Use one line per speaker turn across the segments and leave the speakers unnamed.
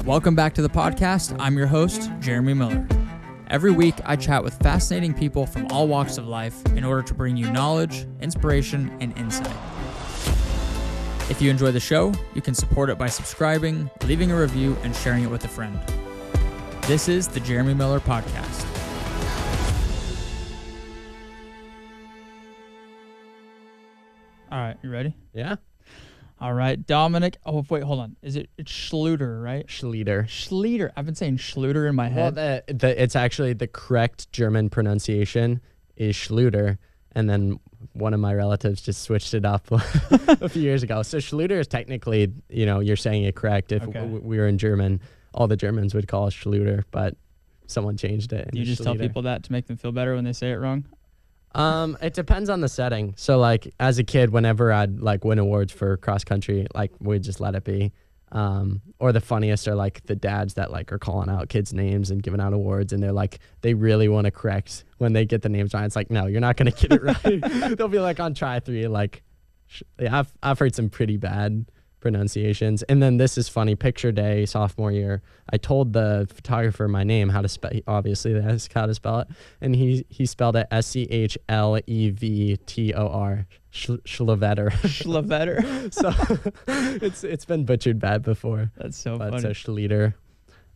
Welcome back to the podcast. I'm your host, Jeremy Miller. Every week, I chat with fascinating people from all walks of life in order to bring you knowledge, inspiration, and insight. If you enjoy the show, you can support it by subscribing, leaving a review, and sharing it with a friend. This is the Jeremy Miller Podcast. All right, you ready?
Yeah.
All right, Dominic. Oh, wait, hold on. It's Schlueter, right?
Schlueter.
I've been saying Schlueter in my head.
Well, it's actually the correct German pronunciation is Schlueter, and then one of my relatives just switched it up a few years ago. So Schlueter is technically, you're saying it correct. If we were in German, all the Germans would call us Schlueter, but someone changed it.
You just tell people that to make them feel better when they say it wrong?
It depends on the setting. So like as a kid, whenever I'd like win awards for cross country, like we'd just let it be. Or the funniest are like the dads that like are calling out kids' names and giving out awards, and they're like, they really want to correct when they get the names right. It's like, no, you're not going to get it right. They'll be like on try 3, like, I've heard some pretty bad pronunciations. And then this is funny, picture day, sophomore year, I told the photographer my name, how to spell, obviously that's how to spell it, and he spelled it Schleveter.
Schlueter.
So it's been butchered bad before.
That's so
funny.
So
Schlueter.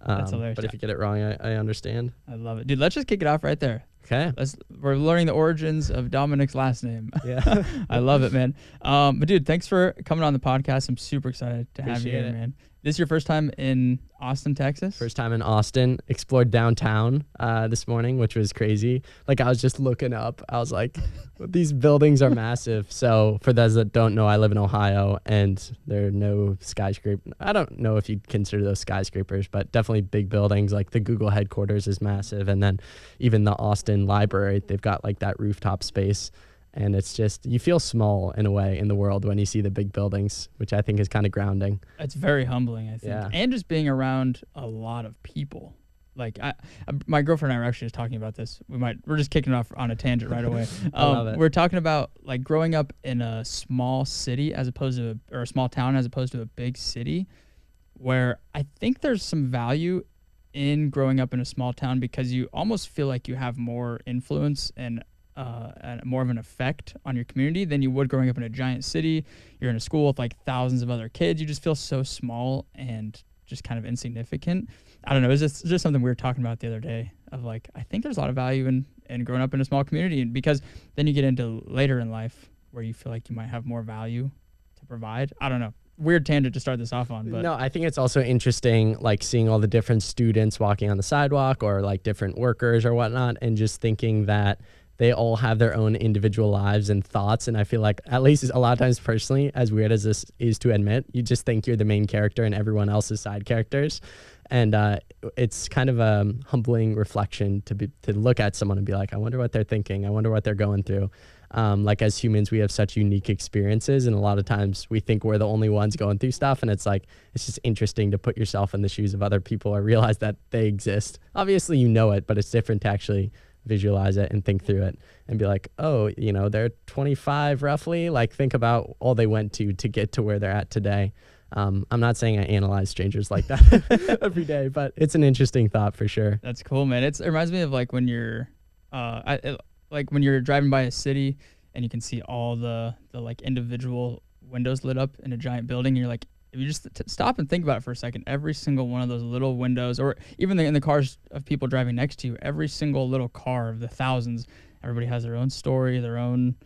That's hilarious.
But if you get it wrong, I understand.
I love it. Dude, let's just kick it off right there.
Okay.
We're learning the origins of Dominic's last name.
Yeah.
I love it, man. But dude, thanks for coming on the podcast. I'm super excited to have you here, man. This is your first time in Austin, Texas?
First time in Austin. Explored downtown this morning, which was crazy. Like I was just looking up. I was like, these buildings are massive. So for those that don't know, I live in Ohio, and there are no skyscrapers. I don't know if you'd consider those skyscrapers, but definitely big buildings. Like the Google headquarters is massive. And then even the Austin Library, they've got like that rooftop space. And it's just, you feel small in a way in the world when you see the big buildings, which I think is kind of grounding.
It's very humbling, I think.
Yeah.
And just being around a lot of people. Like my girlfriend and I were actually just talking about this. We're just kicking it off on a tangent right away.
I love it.
We're talking about like growing up in a small city or a small town as opposed to a big city, where I think there's some value in growing up in a small town because you almost feel like you have more influence and more of an effect on your community than you would growing up in a giant city. You're in a school with like thousands of other kids. You just feel so small and just kind of insignificant. I don't know. It's just something we were talking about the other day of like, I think there's a lot of value in growing up in a small community, and because then you get into later in life where you feel like you might have more value to provide. I don't know. Weird tangent to start this off on, but
no, I think it's also interesting, like seeing all the different students walking on the sidewalk or like different workers or whatnot, and just thinking that they all have their own individual lives and thoughts. And I feel like, at least a lot of times personally, as weird as this is to admit, you just think you're the main character and everyone else is side characters. And it's kind of a humbling reflection to look at someone and be like, I wonder what they're thinking. I wonder what they're going through. Like as humans, we have such unique experiences, and a lot of times we think we're the only ones going through stuff. And it's like, it's just interesting to put yourself in the shoes of other people or realize that they exist. Obviously, you know it, but it's different to actually visualize it and think through it and be like, oh, they're 25 roughly. Like think about all they went to get to where they're at today. I'm not saying I analyze strangers like that every day, but it's an interesting thought for sure.
That's cool, man. It reminds me of like when you're when you're driving by a city and you can see all the like individual windows lit up in a giant building, and you're like, if you just stop and think about it for a second, every single one of those little windows, or even in the cars of people driving next to you, every single little car of the thousands, everybody has their own story, their own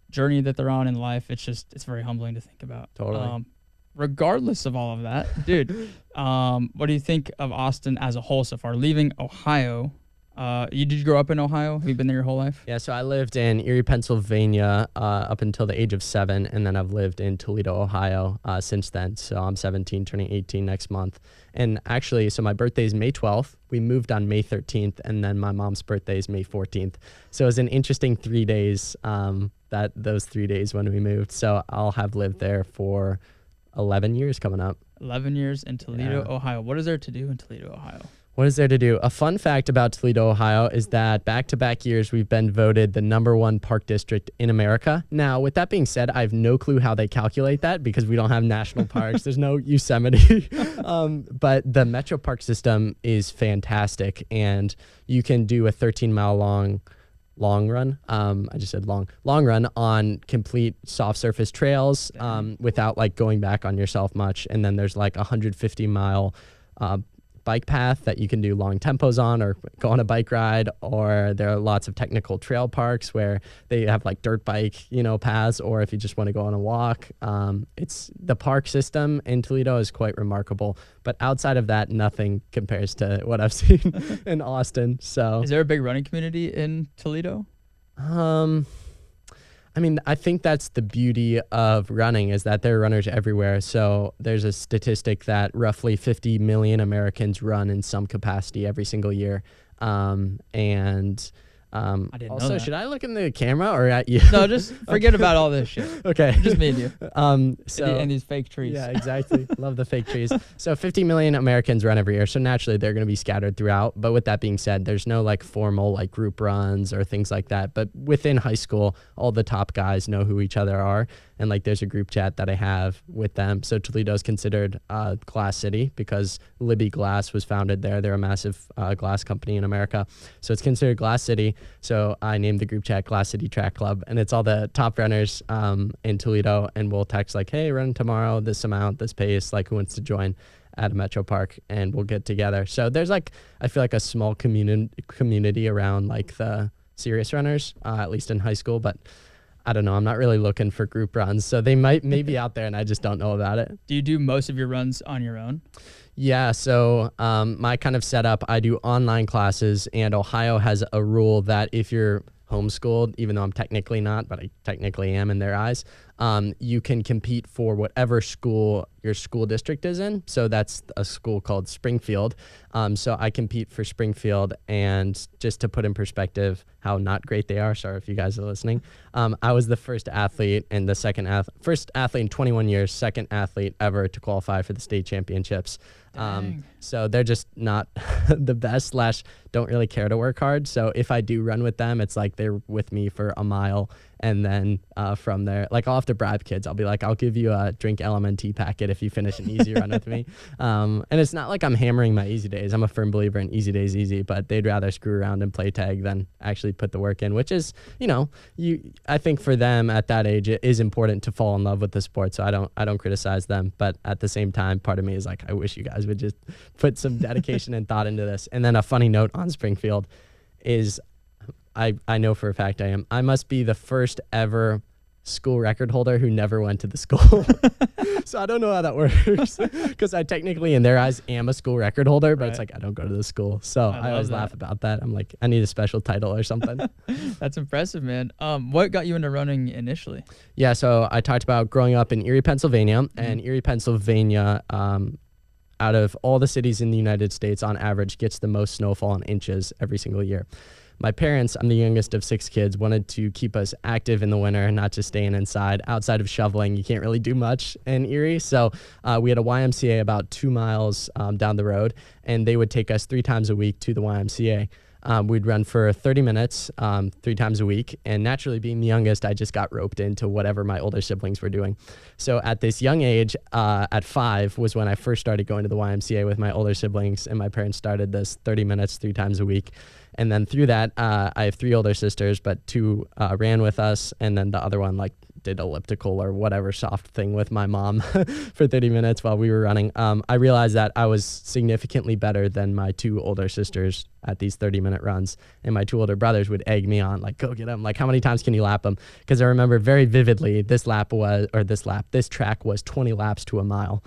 journey that they're on in life. It's very humbling to think about.
Totally.
Regardless of all of that, dude, what do you think of Austin as a whole so far? Leaving Ohio, did you grow up in Ohio? Have you been there your whole life?
Yeah, so I lived in Erie, Pennsylvania up until the age of 7, and then I've lived in Toledo, Ohio since then. So I'm 17, turning 18 next month. And actually, so my birthday is May 12th. We moved on May 13th, and then my mom's birthday is May 14th. So it was an interesting 3 days, those 3 days when we moved. So I'll have lived there for 11 years coming up.
11 years in Toledo, Ohio. What is there to do in Toledo, Ohio?
What is there to do? A fun fact about Toledo, Ohio is that back-to-back years we've been voted the #1 park district in America. Now, with that being said, I have no clue how they calculate that because we don't have national parks. There's no Yosemite. But the Metro Park system is fantastic, and you can do a 13-mile long run. I just said long run on complete soft surface trails without like going back on yourself much. And then there's like a 150-mile bike path that you can do long tempos on or go on a bike ride, or there are lots of technical trail parks where they have like dirt bike, paths, or if you just want to go on a walk. It's the park system in Toledo is quite remarkable, but outside of that, nothing compares to what I've seen in Austin. So
is there a big running community in Toledo?
I mean, I think that's the beauty of running is that there are runners everywhere. So there's a statistic that roughly 50 million Americans run in some capacity every single year.
I didn't know
Also,
that.
should I look in the camera or at you?
No, just forget about all this shit.
Okay.
Just me and you. And these fake trees.
Yeah, exactly. Love the fake trees. So 50 million Americans run every year. So naturally they're going to be scattered throughout. But with that being said, there's no like formal like group runs or things like that. But within high school, all the top guys know who each other are. And like there's a group chat that I have with them. So Toledo is considered Glass City because Libby Glass was founded there. They're a massive glass company in America. So it's considered Glass City. So I named the group chat Glass City Track Club. And it's all the top runners in Toledo. And we'll text like, hey, run tomorrow, this amount, this pace, like who wants to join at a Metro Park, and we'll get together. So there's like, I feel like a small community around like the serious runners, at least in high school, but I don't know. I'm not really looking for group runs. So they might be out there and I just don't know about it.
Do you do most of your runs on your own?
Yeah. So my kind of setup, I do online classes, and Ohio has a rule that if you're homeschooled, even though I'm technically not, but I technically am in their eyes, you can compete for whatever school your school district is in. So that's a school called Springfield. So I compete for Springfield, and just to put in perspective how not great they are, sorry if you guys are listening, I was the first athlete and first athlete in 21 years, second athlete ever to qualify for the state championships. So they're just not the best / don't really care to work hard. So if I do run with them, it's like they're with me for a mile. And then from there, like I'll have to bribe kids. I'll be like, I'll give you a drink LMNT packet if you finish an easy run with me. And it's not like I'm hammering my easy days. I'm a firm believer in easy days easy, but they'd rather screw around and play tag than actually put the work in, which is, I think for them at that age, it is important to fall in love with the sport. So I don't criticize them. But at the same time, part of me is like, I wish you guys would just put some dedication and thought into this. And then a funny note on Springfield is I know for a fact I must be the first ever school record holder who never went to the school. So I don't know how that works because I technically in their eyes am a school record holder, but It's like I don't go to the school. So I always laugh about that. I'm like, I need a special title or something.
That's impressive, man. What got you into running initially?
Yeah, so I talked about growing up in Erie, Pennsylvania, and Erie, Pennsylvania, out of all the cities in the United States on average gets the most snowfall in inches every single year. My parents, I'm the youngest of 6 kids, wanted to keep us active in the winter, not just staying inside. Outside of shoveling, you can't really do much in Erie. So we had a YMCA about 2 miles down the road, and they would take us 3 times a week to the YMCA. We'd run for 30 minutes 3 times a week. And naturally, being the youngest, I just got roped into whatever my older siblings were doing. So at this young age, at 5, was when I first started going to the YMCA with my older siblings. And my parents started this 30 minutes 3 times a week. And then through that, I have 3 older sisters, but 2 ran with us. And then the other one did elliptical or whatever soft thing with my mom for 30 minutes while we were running. I realized that I was significantly better than my 2 older sisters at these 30-minute runs. And my 2 older brothers would egg me on, like, go get them. Like, how many times can you lap them? Because I remember very vividly this track was 20 laps to a mile.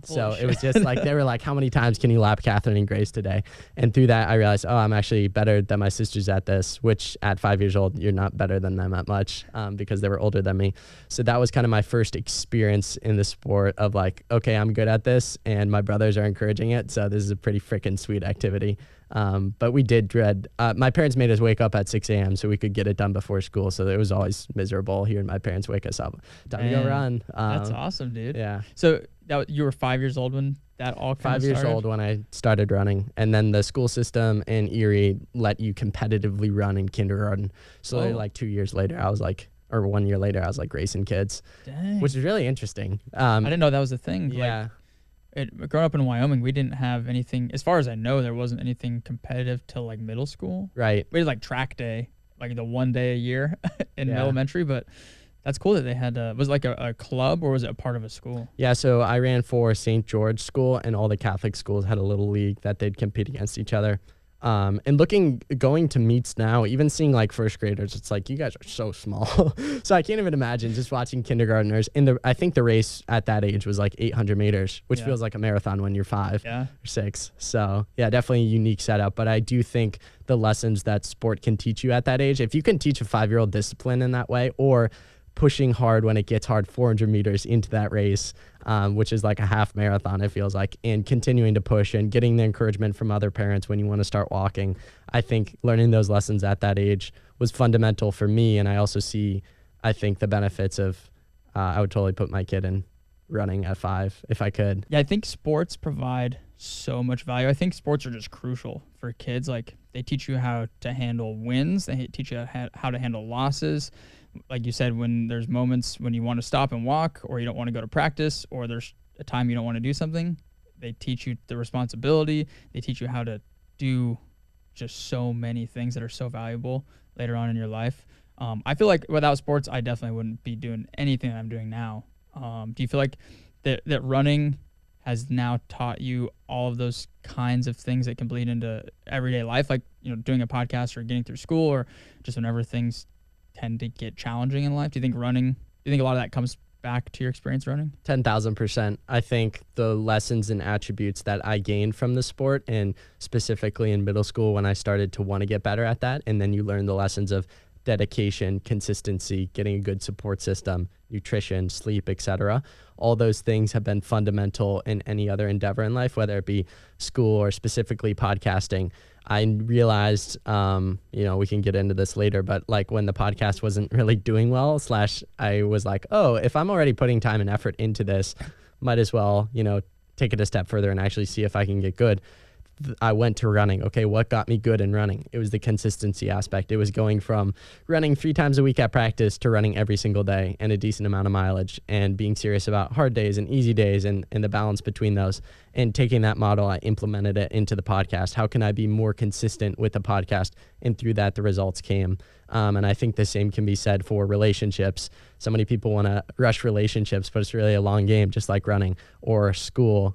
So it was just like, they were like, how many times can you lap Catherine and Grace today? And through that, I realized, I'm actually better than my sisters at this, which at 5 years old, you're not better than them at much because they were older than me. So that was kind of my first experience in the sport of like, okay, I'm good at this and my brothers are encouraging it. So this is a pretty freaking sweet activity. But we did dread, my parents made us wake up at 6 a.m. so we could get it done before school. So it was always miserable hearing my parents wake us up. Time to go run.
That's awesome, dude.
Yeah.
So you were 5 years old when that all kind
5
of
years
started?
old when I started running, and then the school system in Erie let you competitively run in kindergarten. So
Whoa.
like 2 years later, I was like, or 1 year later, I was like racing kids,
Dang.
which is really interesting.
I didn't know that was a thing.
Yeah.
Growing up in Wyoming, we didn't have anything, as far as I know, there wasn't anything competitive till like middle school.
Right.
We had like track day, like the 1 day a year in
Yeah.
elementary, but that's cool that they had, was it like a club or was it a part of a school?
Yeah, so I ran for St. George School, and all the Catholic schools had a little league that they'd compete against each other. And going to meets now, even seeing like first graders, it's like, you guys are so small. So I can't even imagine just watching kindergartners. I think the race at that age was like 800 meters, which
Yeah.
feels like a marathon when you're 5
Yeah.
or 6. So yeah, definitely a unique setup. But I do think the lessons that sport can teach you at that age, if you can teach a 5-year-old discipline in that way, or pushing hard when it gets hard 400 meters into that race, which is like a half marathon, it feels like, and continuing to push and getting the encouragement from other parents when you want to start walking. I think learning those lessons at that age was fundamental for me. And I also see, I think, the benefits of, I would totally put my kid in running at 5 if I could.
Yeah, I think sports provide so much value. I think sports are just crucial for kids. Like, they teach you how to handle wins, they teach you how to handle losses. Like you said, when there's moments when you want to stop and walk, or you don't want to go to practice, or there's a time you don't want to do something, they teach you the responsibility. They teach you how to do just so many things that are so valuable later on in your life. I feel like without sports, I definitely wouldn't be doing anything that I'm doing now. Do you feel like that running has now taught you all of those kinds of things that can bleed into everyday life, like, doing a podcast or getting through school, or just whenever things tend to get challenging in life? Do you think a lot of that comes back to your experience running?
10,000%. I think the lessons and attributes that I gained from the sport, and specifically in middle school when I started to want to get better at that, and then you learn the lessons of dedication, consistency, getting a good support system, nutrition, sleep, etc. All those things have been fundamental in any other endeavor in life, whether it be school or specifically podcasting. I realized, we can get into this later, but like when the podcast wasn't really doing well, I was like, oh, if I'm already putting time and effort into this, might as well, take it a step further and actually see if I can get good. I went to running. Okay, what got me good in running? It was the consistency aspect. It was going from running 3 times a week at practice to running every single day and a decent amount of mileage, and being serious about hard days and easy days and the balance between those. And taking that model, I implemented it into the podcast. How can I be more consistent with the podcast? And through that, the results came. And I think the same can be said for relationships. So many people want to rush relationships, but it's really a long game, just like running. Or school.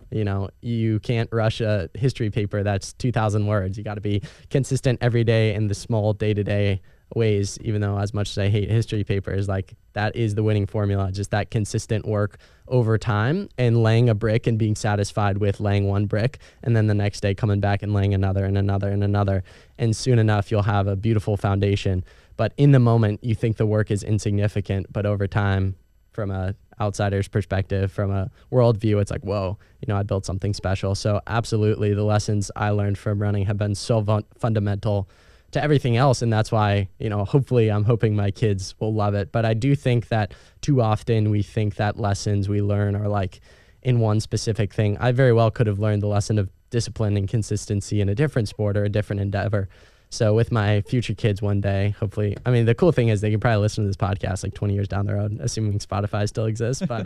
You can't rush a history paper that's 2,000 words. You got to be consistent every day in the small day-to-day ways, even though as much as I hate history papers, like that is the winning formula, just that consistent work over time and laying a brick and being satisfied with laying one brick, and then the next day coming back and laying another and another and another. And soon enough, you'll have a beautiful foundation. But in the moment, you think the work is insignificant, but over time, from a outsider's perspective, from a worldview, it's like, whoa, I built something special. So absolutely, the lessons I learned from running have been so fundamental to everything else. And that's why, hopefully I'm hoping my kids will love it. But I do think that too often we think that lessons we learn are like in one specific thing. I very well could have learned the lesson of discipline and consistency in a different sport or a different endeavor. So with my future kids one day, hopefully, the cool thing is they can probably listen to this podcast like 20 years down the road, assuming Spotify still exists. But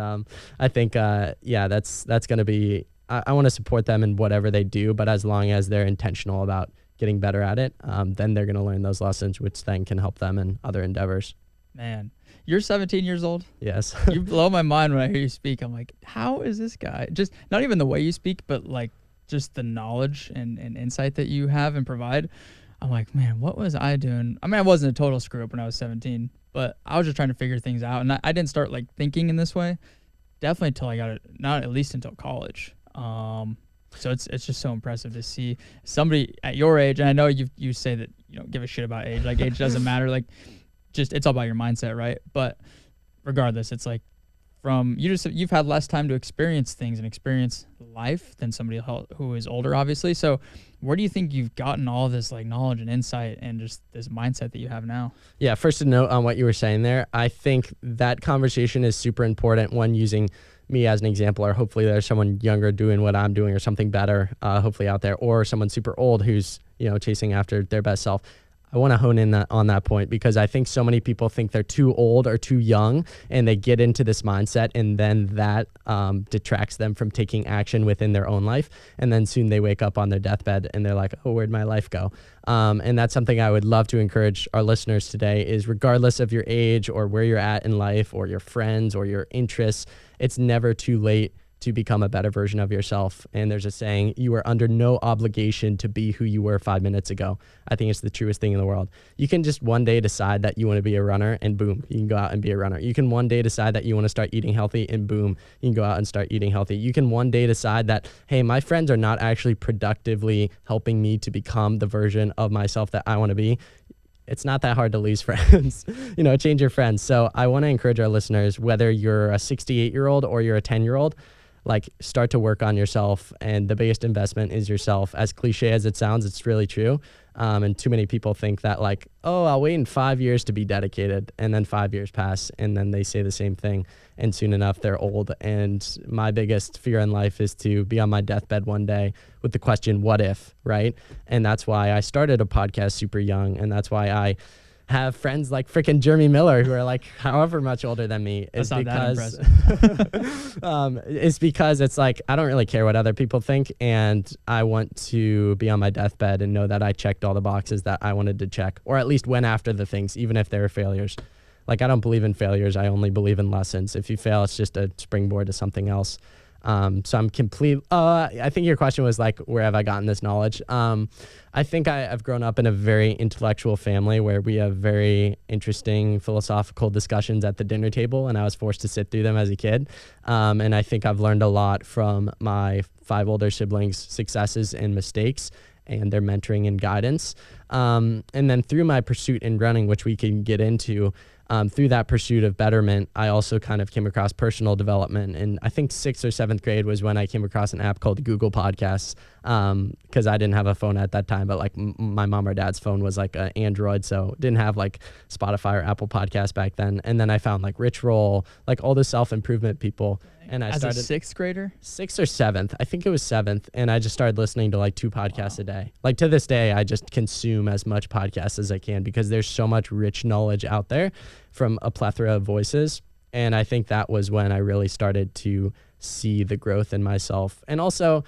I think, that's going to be, I want to support them in whatever they do, but as long as they're intentional about getting better at it, then they're going to learn those lessons, which then can help them in other endeavors.
Man, you're 17 years old?
Yes.
You blow my mind when I hear you speak. I'm like, how is this guy? Just not even the way you speak, but like just the knowledge and insight that you have and provide. I'm like, man, what was I doing? I wasn't a total screw up when I was 17, but I was just trying to figure things out. And I didn't start like thinking in this way, definitely until I got it, not at least until college. So it's just so impressive to see somebody at your age. And I know you say that you don't give a shit about age. Like, age doesn't matter. Like, just it's all about your mindset, right? But regardless, it's like you've had less time to experience things and experience life than somebody who is older, obviously. So where do you think you've gotten all this like knowledge and insight and just this mindset that you have now? Yeah,
first to note on what you were saying there, I think that conversation is super important when using me as an example, or hopefully there's someone younger doing what I'm doing or something better, hopefully out there, or someone super old who's, chasing after their best self. I want to hone in on that point because I think so many people think they're too old or too young, and they get into this mindset, and then that detracts them from taking action within their own life. And then soon they wake up on their deathbed and they're like, oh, where'd my life go? And that's something I would love to encourage our listeners today is, regardless of your age or where you're at in life or your friends or your interests, it's never too late to become a better version of yourself. And there's a saying, you are under no obligation to be who you were 5 minutes ago. I think it's the truest thing in the world. You can just one day decide that you want to be a runner, and boom, you can go out and be a runner. You can one day decide that you want to start eating healthy, and boom, you can go out and start eating healthy. You can one day decide that, hey, my friends are not actually productively helping me to become the version of myself that I want to be. It's not that hard to lose friends, change your friends. So I want to encourage our listeners, whether you're a 68-year-old or you're a 10-year-old, start to work on yourself. And the biggest investment is yourself. As cliche as it sounds, it's really true. And too many people think that I'll wait in 5 years to be dedicated. And then 5 years pass and then they say the same thing. And soon enough, they're old. And my biggest fear in life is to be on my deathbed one day with the question, what if, right? And that's why I started a podcast super young. And that's why I have friends like freaking Jeremy Miller who are however much older than me.
That's not that impressive.
It's because it's I don't really care what other people think, and I want to be on my deathbed and know that I checked all the boxes that I wanted to check, or at least went after the things, even if they were failures. I don't believe in failures. I only believe in lessons. If you fail, it's just a springboard to something else. So I'm I think your question was where have I gotten this knowledge? I think I've grown up in a very intellectual family where we have very interesting philosophical discussions at the dinner table, and I was forced to sit through them as a kid. And I think I've learned a lot from my 5 older siblings' successes and mistakes and their mentoring and guidance. And then through my pursuit in running, which we can get into, through that pursuit of betterment, I also kind of came across personal development. And I think 6th or 7th grade was when I came across an app called Google Podcasts, because I didn't have a phone at that time, but my mom or dad's phone was an Android, so didn't have Spotify or Apple Podcasts back then. And then I found Rich Roll, all the self-improvement people. And I started
as a 6th grader?
6th or 7th. I think it was 7th. And I just started listening to 2 podcasts a day. To this day, I just consume as much podcasts as I can because there's so much rich knowledge out there from a plethora of voices. And I think that was when I really started to see the growth in myself. And also,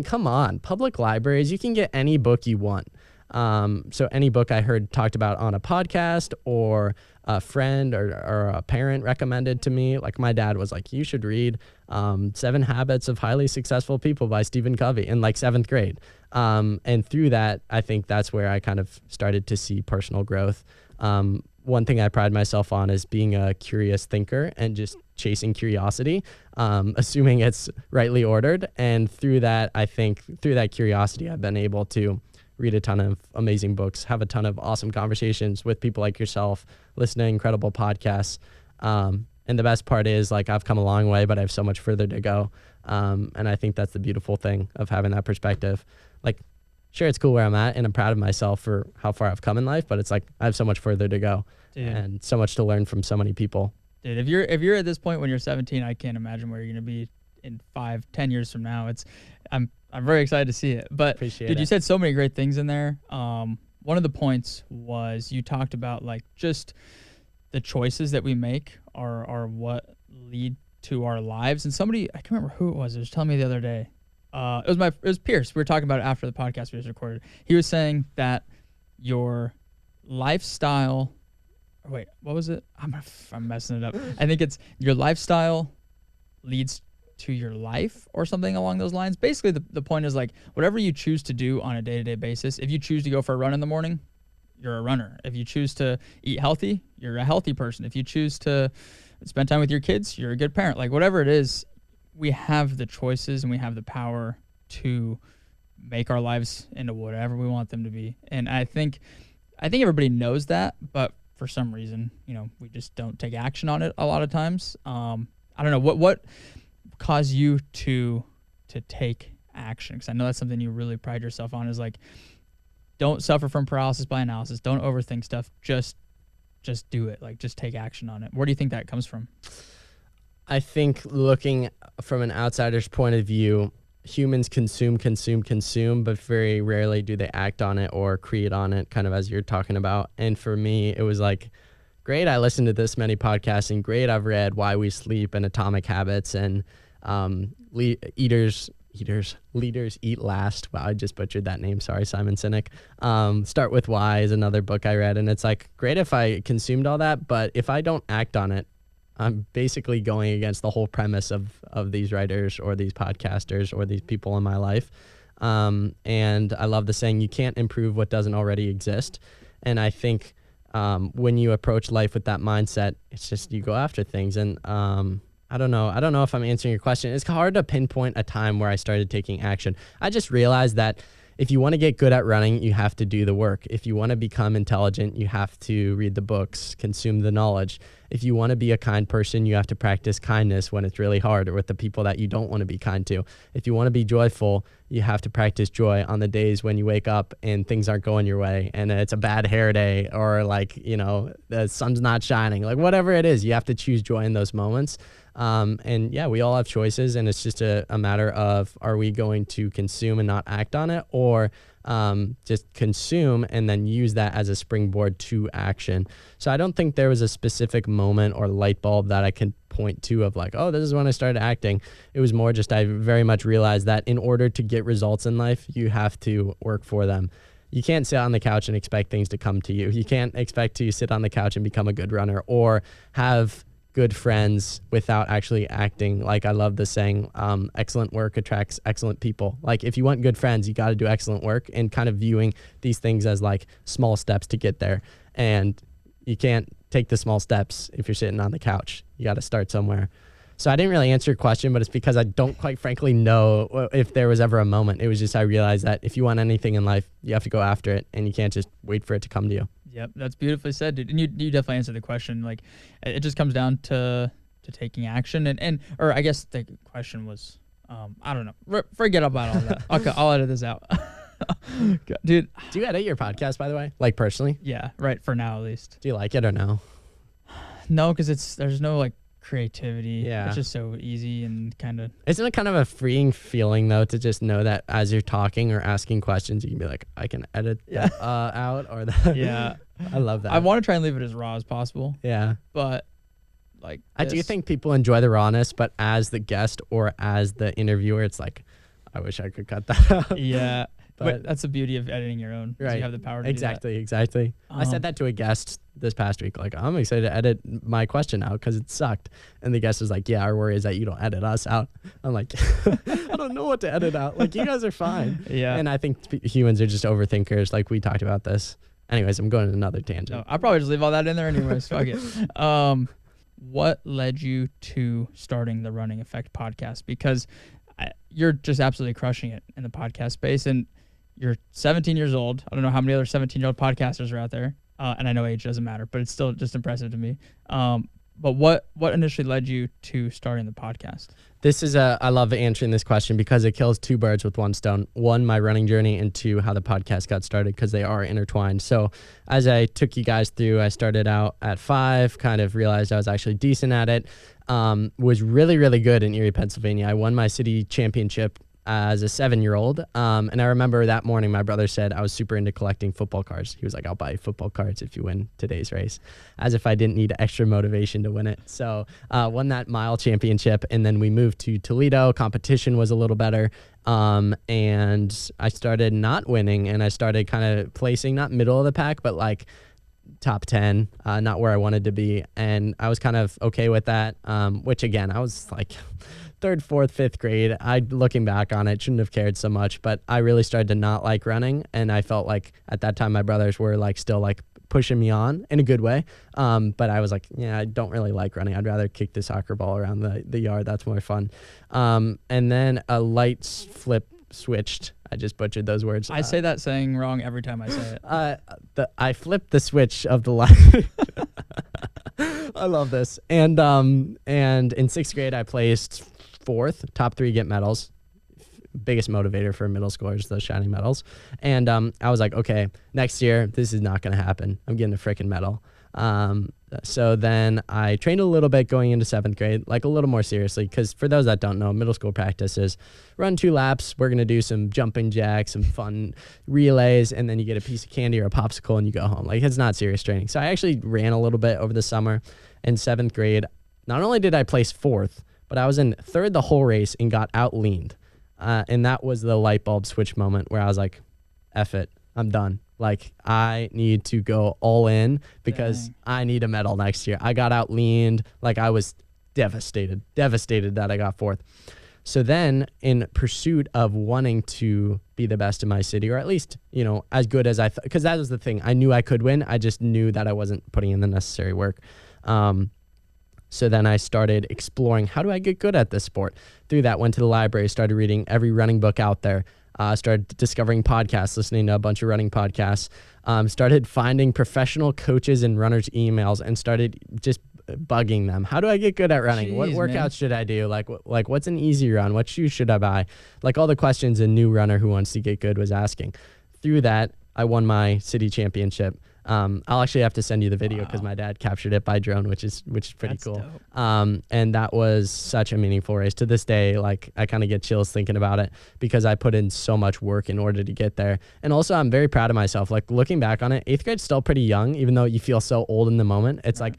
come on, public libraries, you can get any book you want. So any book I heard talked about on a podcast or a friend or a parent recommended to me, my dad was you should read 7 Habits of Highly Successful People by Stephen Covey in 7th grade. And through that, I think that's where I kind of started to see personal growth. One thing I pride myself on is being a curious thinker and just chasing curiosity, assuming it's rightly ordered. And through that, I think through that curiosity, I've been able to read a ton of amazing books, have a ton of awesome conversations with people like yourself, listen to incredible podcasts. And the best part is I've come a long way, but I have so much further to go. And I think that's the beautiful thing of having that perspective. Sure, it's cool where I'm at and I'm proud of myself for how far I've come in life, but it's I have so much further to go. Dude. And so much to learn from so many people.
Dude, if you're at this point when you're 17, I can't imagine where you're going to be in 5-10 years from now. I'm very excited to see it. But
Appreciate
dude,
it.
You said so many great things in there. One of the points was you talked about just the choices that we make are what lead to our lives. And somebody, I can't remember who it was telling me the other day. It was Pierce. We were talking about it after the podcast we just recorded. He was saying that your lifestyle. Wait, what was it? I'm messing it up. I think it's your lifestyle leads to your life or something along those lines. Basically, the point is whatever you choose to do on a day-to-day basis. If you choose to go for a run in the morning, you're a runner. If you choose to eat healthy, you're a healthy person. If you choose to spend time with your kids, you're a good parent. Whatever it is, we have the choices and we have the power to make our lives into whatever we want them to be. And I think everybody knows that, but for some reason, we just don't take action on it a lot of times. I don't know what caused you to take action, because I know that's something you really pride yourself on, is don't suffer from paralysis by analysis. Don't overthink stuff. Just do it. Just take action on it. Where do you think that comes from?
I think looking from an outsider's point of view, humans consume, but very rarely do they act on it or create on it, kind of as you're talking about. And for me, it was like, great, I listened to this many podcasts, and great, I've read Why We Sleep and Atomic Habits and Leaders Eat Last. Wow, I just butchered that name. Sorry, Simon Sinek. Start With Why is another book I read. And it's like, great if I consumed all that, but if I don't act on it, I'm basically going against the whole premise of these writers or these podcasters or these people in my life. And I love the saying, you can't improve what doesn't already exist. And I think when you approach life with that mindset, it's just you go after things. And I don't know if I'm answering your question. It's hard to pinpoint a time where I started taking action. I just realized that if you want to get good at running, you have to do the work. If you want to become intelligent, you have to read the books, consume the knowledge. If you want to be a kind person, you have to practice kindness when it's really hard or with the people that you don't want to be kind to. If you want to be joyful, you have to practice joy on the days when you wake up and things aren't going your way and it's a bad hair day or like, the sun's not shining, like whatever it is, you have to choose joy in those moments. And yeah, we all have choices, and it's just a matter of, are we going to consume and not act on it, or just consume and then use that as a springboard to action. So I don't think there was a specific moment or light bulb that I can point to of like, oh, this is when I started acting. It was more just I very much realized that in order to get results in life, you have to work for them. You can't sit on the couch and expect things to come to you. You can't expect to sit on the couch and become a good runner or have good friends without actually acting. Like, I love the saying, excellent work attracts excellent people. Like, if you want good friends, you got to do excellent work, and kind of viewing these things as like small steps to get there. And you can't take the small steps if you're sitting on the couch. You got to start somewhere. So I didn't really answer your question, but it's because I don't quite frankly know if there was ever a moment. It was just I realized that if you want anything in life, you have to go after it, and you can't just wait for it to come to you.
Yep, that's beautifully said, dude. And you definitely answered the question. Like, it just comes down to taking action, or I guess the question was, I don't know. Forget about all that. Okay, I'll edit this out. Dude,
do you edit your podcast, by the way? Like, personally?
Yeah, right. For now, at least.
Do you like it or no?
No, because there's no like creativity.
Yeah,
it's just so easy and kind of.
Isn't it kind of a freeing feeling though to just know that as you're talking or asking questions, you can be like, I can edit that out or that.
Yeah,
I love that.
I want to try and leave it as raw as possible.
Yeah,
but like
I do think people enjoy the rawness, but as the guest or as the interviewer, it's like, I wish I could cut that out.
Yeah. But that's the beauty of editing your own. Right. You have the power to do that.
Exactly. I said that to a guest this past week. Like, I'm excited to edit my question out because it sucked. And the guest was like, yeah, our worry is that you don't edit us out. I'm like, I don't know what to edit out. Like, you guys are fine.
Yeah.
And I think humans are just overthinkers. Like, we talked about this. Anyways, I'm going on another tangent.
No, I'll probably just leave all that in there anyways. Fuck it. What led you to starting the Running Effect podcast? Because you're just absolutely crushing it in the podcast space. And you're 17 years old. I don't know how many other 17-year-old podcasters are out there. And I know age doesn't matter, but it's still just impressive to me. But what initially led you to starting the podcast?
I love answering this question because it kills two birds with one stone. One, my running journey, and two, how the podcast got started, because they are intertwined. So as I took you guys through, I started out at 5, kind of realized I was actually decent at it, was really, really good in Erie, Pennsylvania. I won my city championship as a 7-year-old. And I remember that morning, my brother said I was super into collecting football cards. He was like, I'll buy you football cards if you win today's race, as if I didn't need extra motivation to win it. So won that mile championship. And then we moved to Toledo. Competition was a little better. And I started not winning, and I started kind of placing, not middle of the pack, but like top 10, not where I wanted to be. And I was kind of okay with that, which again, I was like 3rd, 4th, 5th grade. Looking back on it, shouldn't have cared so much, but I really started to not like running. And I felt like at that time, my brothers were like still like pushing me on in a good way. But I was like, yeah, I don't really like running. I'd rather kick the soccer ball around the yard. That's more fun. And then a light flip switched. I just butchered those words.
I say that saying wrong every time I say it.
I flipped the switch of the light. I love this. And in 6th grade, I placed 4th, top 3 get medals. Biggest motivator for middle schoolers, those shiny medals. And I was like, okay, next year, this is not going to happen. I'm getting a freaking medal. So then I trained a little bit going into 7th grade, like a little more seriously, because for those that don't know, middle school practice is run 2 laps. We're going to do some jumping jacks, some fun relays, and then you get a piece of candy or a popsicle and you go home. Like, it's not serious training. So I actually ran a little bit over the summer. In 7th grade, not only did I place 4th, but I was in 3rd the whole race and got out-leaned. And that was the light bulb switch moment where I was like, F it, I'm done. Like, I need to go all in because I need a medal next year. I got out-leaned. Like, I was devastated that I got 4th. So then, in pursuit of wanting to be the best in my city, or at least, you know, as good as I thought, because that was the thing. I knew I could win. I just knew that I wasn't putting in the necessary work. So then I started exploring, how do I get good at this sport? Through that, went to the library, started reading every running book out there. Started discovering podcasts, listening to a bunch of running podcasts, started finding professional coaches and runners' emails, and started just bugging them. How do I get good at running? What workouts should I do? Like what's an easy run? What shoes should I buy? Like, all the questions a new runner who wants to get good was asking. Through that, I won my city championship. I'll actually have to send you the video because my dad captured it by drone, which is pretty cool. And that was such a meaningful race. To this day, like, I kind of get chills thinking about it because I put in so much work in order to get there. And also, I'm very proud of myself. Like, looking back on it, 8th grade's still pretty young, even though you feel so old in the moment. It's like,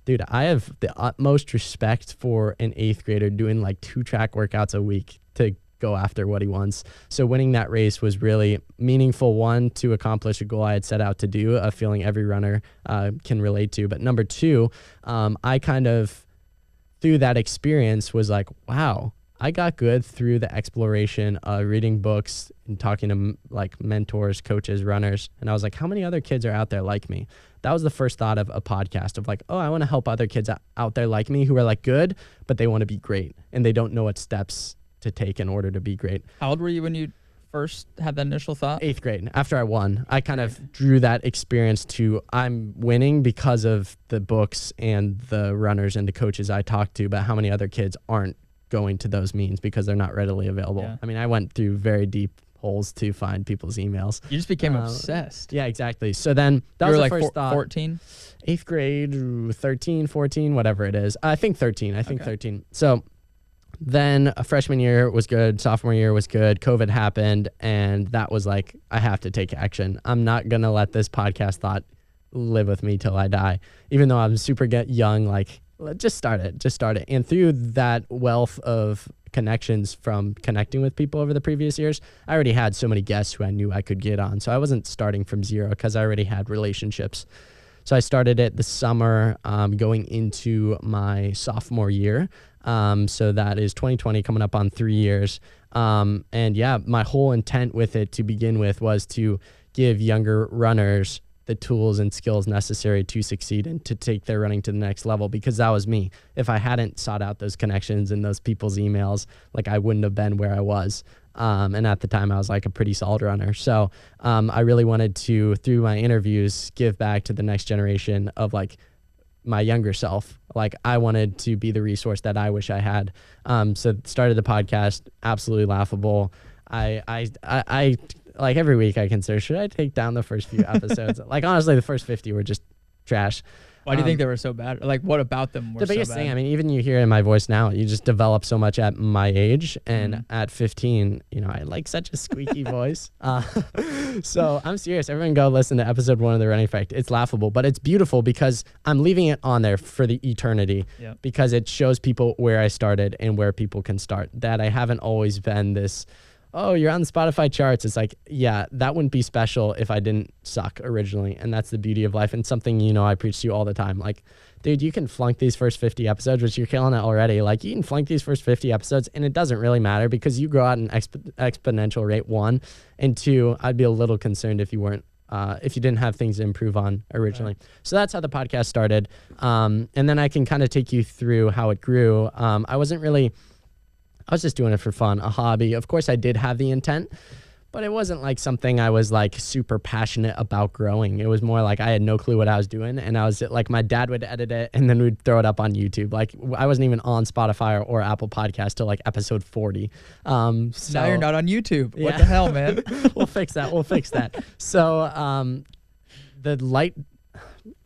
dude, I have the utmost respect for an 8th grader doing like 2 track workouts a week to go after what he wants. So winning that race was really meaningful, one, to accomplish a goal I had set out to do, a feeling every runner can relate to. But number 2, I kind of, through that experience, was like, wow, I got good through the exploration of reading books and talking to like mentors, coaches, runners. And I was like, how many other kids are out there like me? That was the first thought of a podcast of like, oh, I want to help other kids out there like me who are like good, but they want to be great and they don't know what steps to take in order to be great.
How old were you when you first had that initial thought?
8th grade. After I won, I kind of drew that experience to, I'm winning because of the books and the runners and the coaches I talked to, but how many other kids aren't going to those means because they're not readily available. Yeah. I mean, I went through very deep holes to find people's emails.
You just became obsessed.
Yeah, exactly. So then that was the first thought.
14?
8th grade, 13, 14, whatever it is. I think 13. 13. So then a freshman year was good. Sophomore year was good. COVID happened. And that was like, I have to take action. I'm not going to let this podcast thought live with me till I die. Even though I'm super young, like, just start it. And through that wealth of connections from connecting with people over the previous years, I already had so many guests who I knew I could get on. So I wasn't starting from zero because I already had relationships. So I started it the summer going into my sophomore year. So that is 2020, coming up on 3 years. And yeah, my whole intent with it to begin with was to give younger runners the tools and skills necessary to succeed and to take their running to the next level, because that was me. If I hadn't sought out those connections and those people's emails, like, I wouldn't have been where I was. And at the time I was like a pretty solid runner. So I really wanted to, through my interviews, give back to the next generation of like my younger self. Like, I wanted to be the resource that I wish I had. So started the podcast, absolutely laughable. I like, every week I consider, should I take down the first few episodes? Like, honestly, the first 50 were just trash.
Why do you think they were so bad? Like, what about them were so bad?
The biggest thing, I mean, even you hear in my voice now, you just develop so much at my age. And at 15, you know, I had like such a squeaky voice. So I'm serious. Everyone go listen to episode 1 of The Running Effect. It's laughable, but it's beautiful because I'm leaving it on there for the eternity. Yep. Because it shows people where I started and where people can start. That I haven't always been this, oh, you're on the Spotify charts. It's like, yeah, that wouldn't be special if I didn't suck originally. And that's the beauty of life. And something, you know, I preach to you all the time. Like, dude, you can flunk these first 50 episodes, which you're killing it already. Like, you can flunk these first 50 episodes and it doesn't really matter because you grow at an exponential rate, 1. And 2, I'd be a little concerned if you weren't, if you didn't have things to improve on originally. Right. So that's how the podcast started. And then I can kind of take you through how it grew. I was just doing it for fun, a hobby. Of course, I did have the intent, but it wasn't like something I was like super passionate about growing. It was more like I had no clue what I was doing. And I was like, my dad would edit it and then we'd throw it up on YouTube. Like, I wasn't even on Spotify or Apple Podcast till like episode 40.
So now you're not on YouTube. Yeah. What the hell, man?
We'll fix that. So the light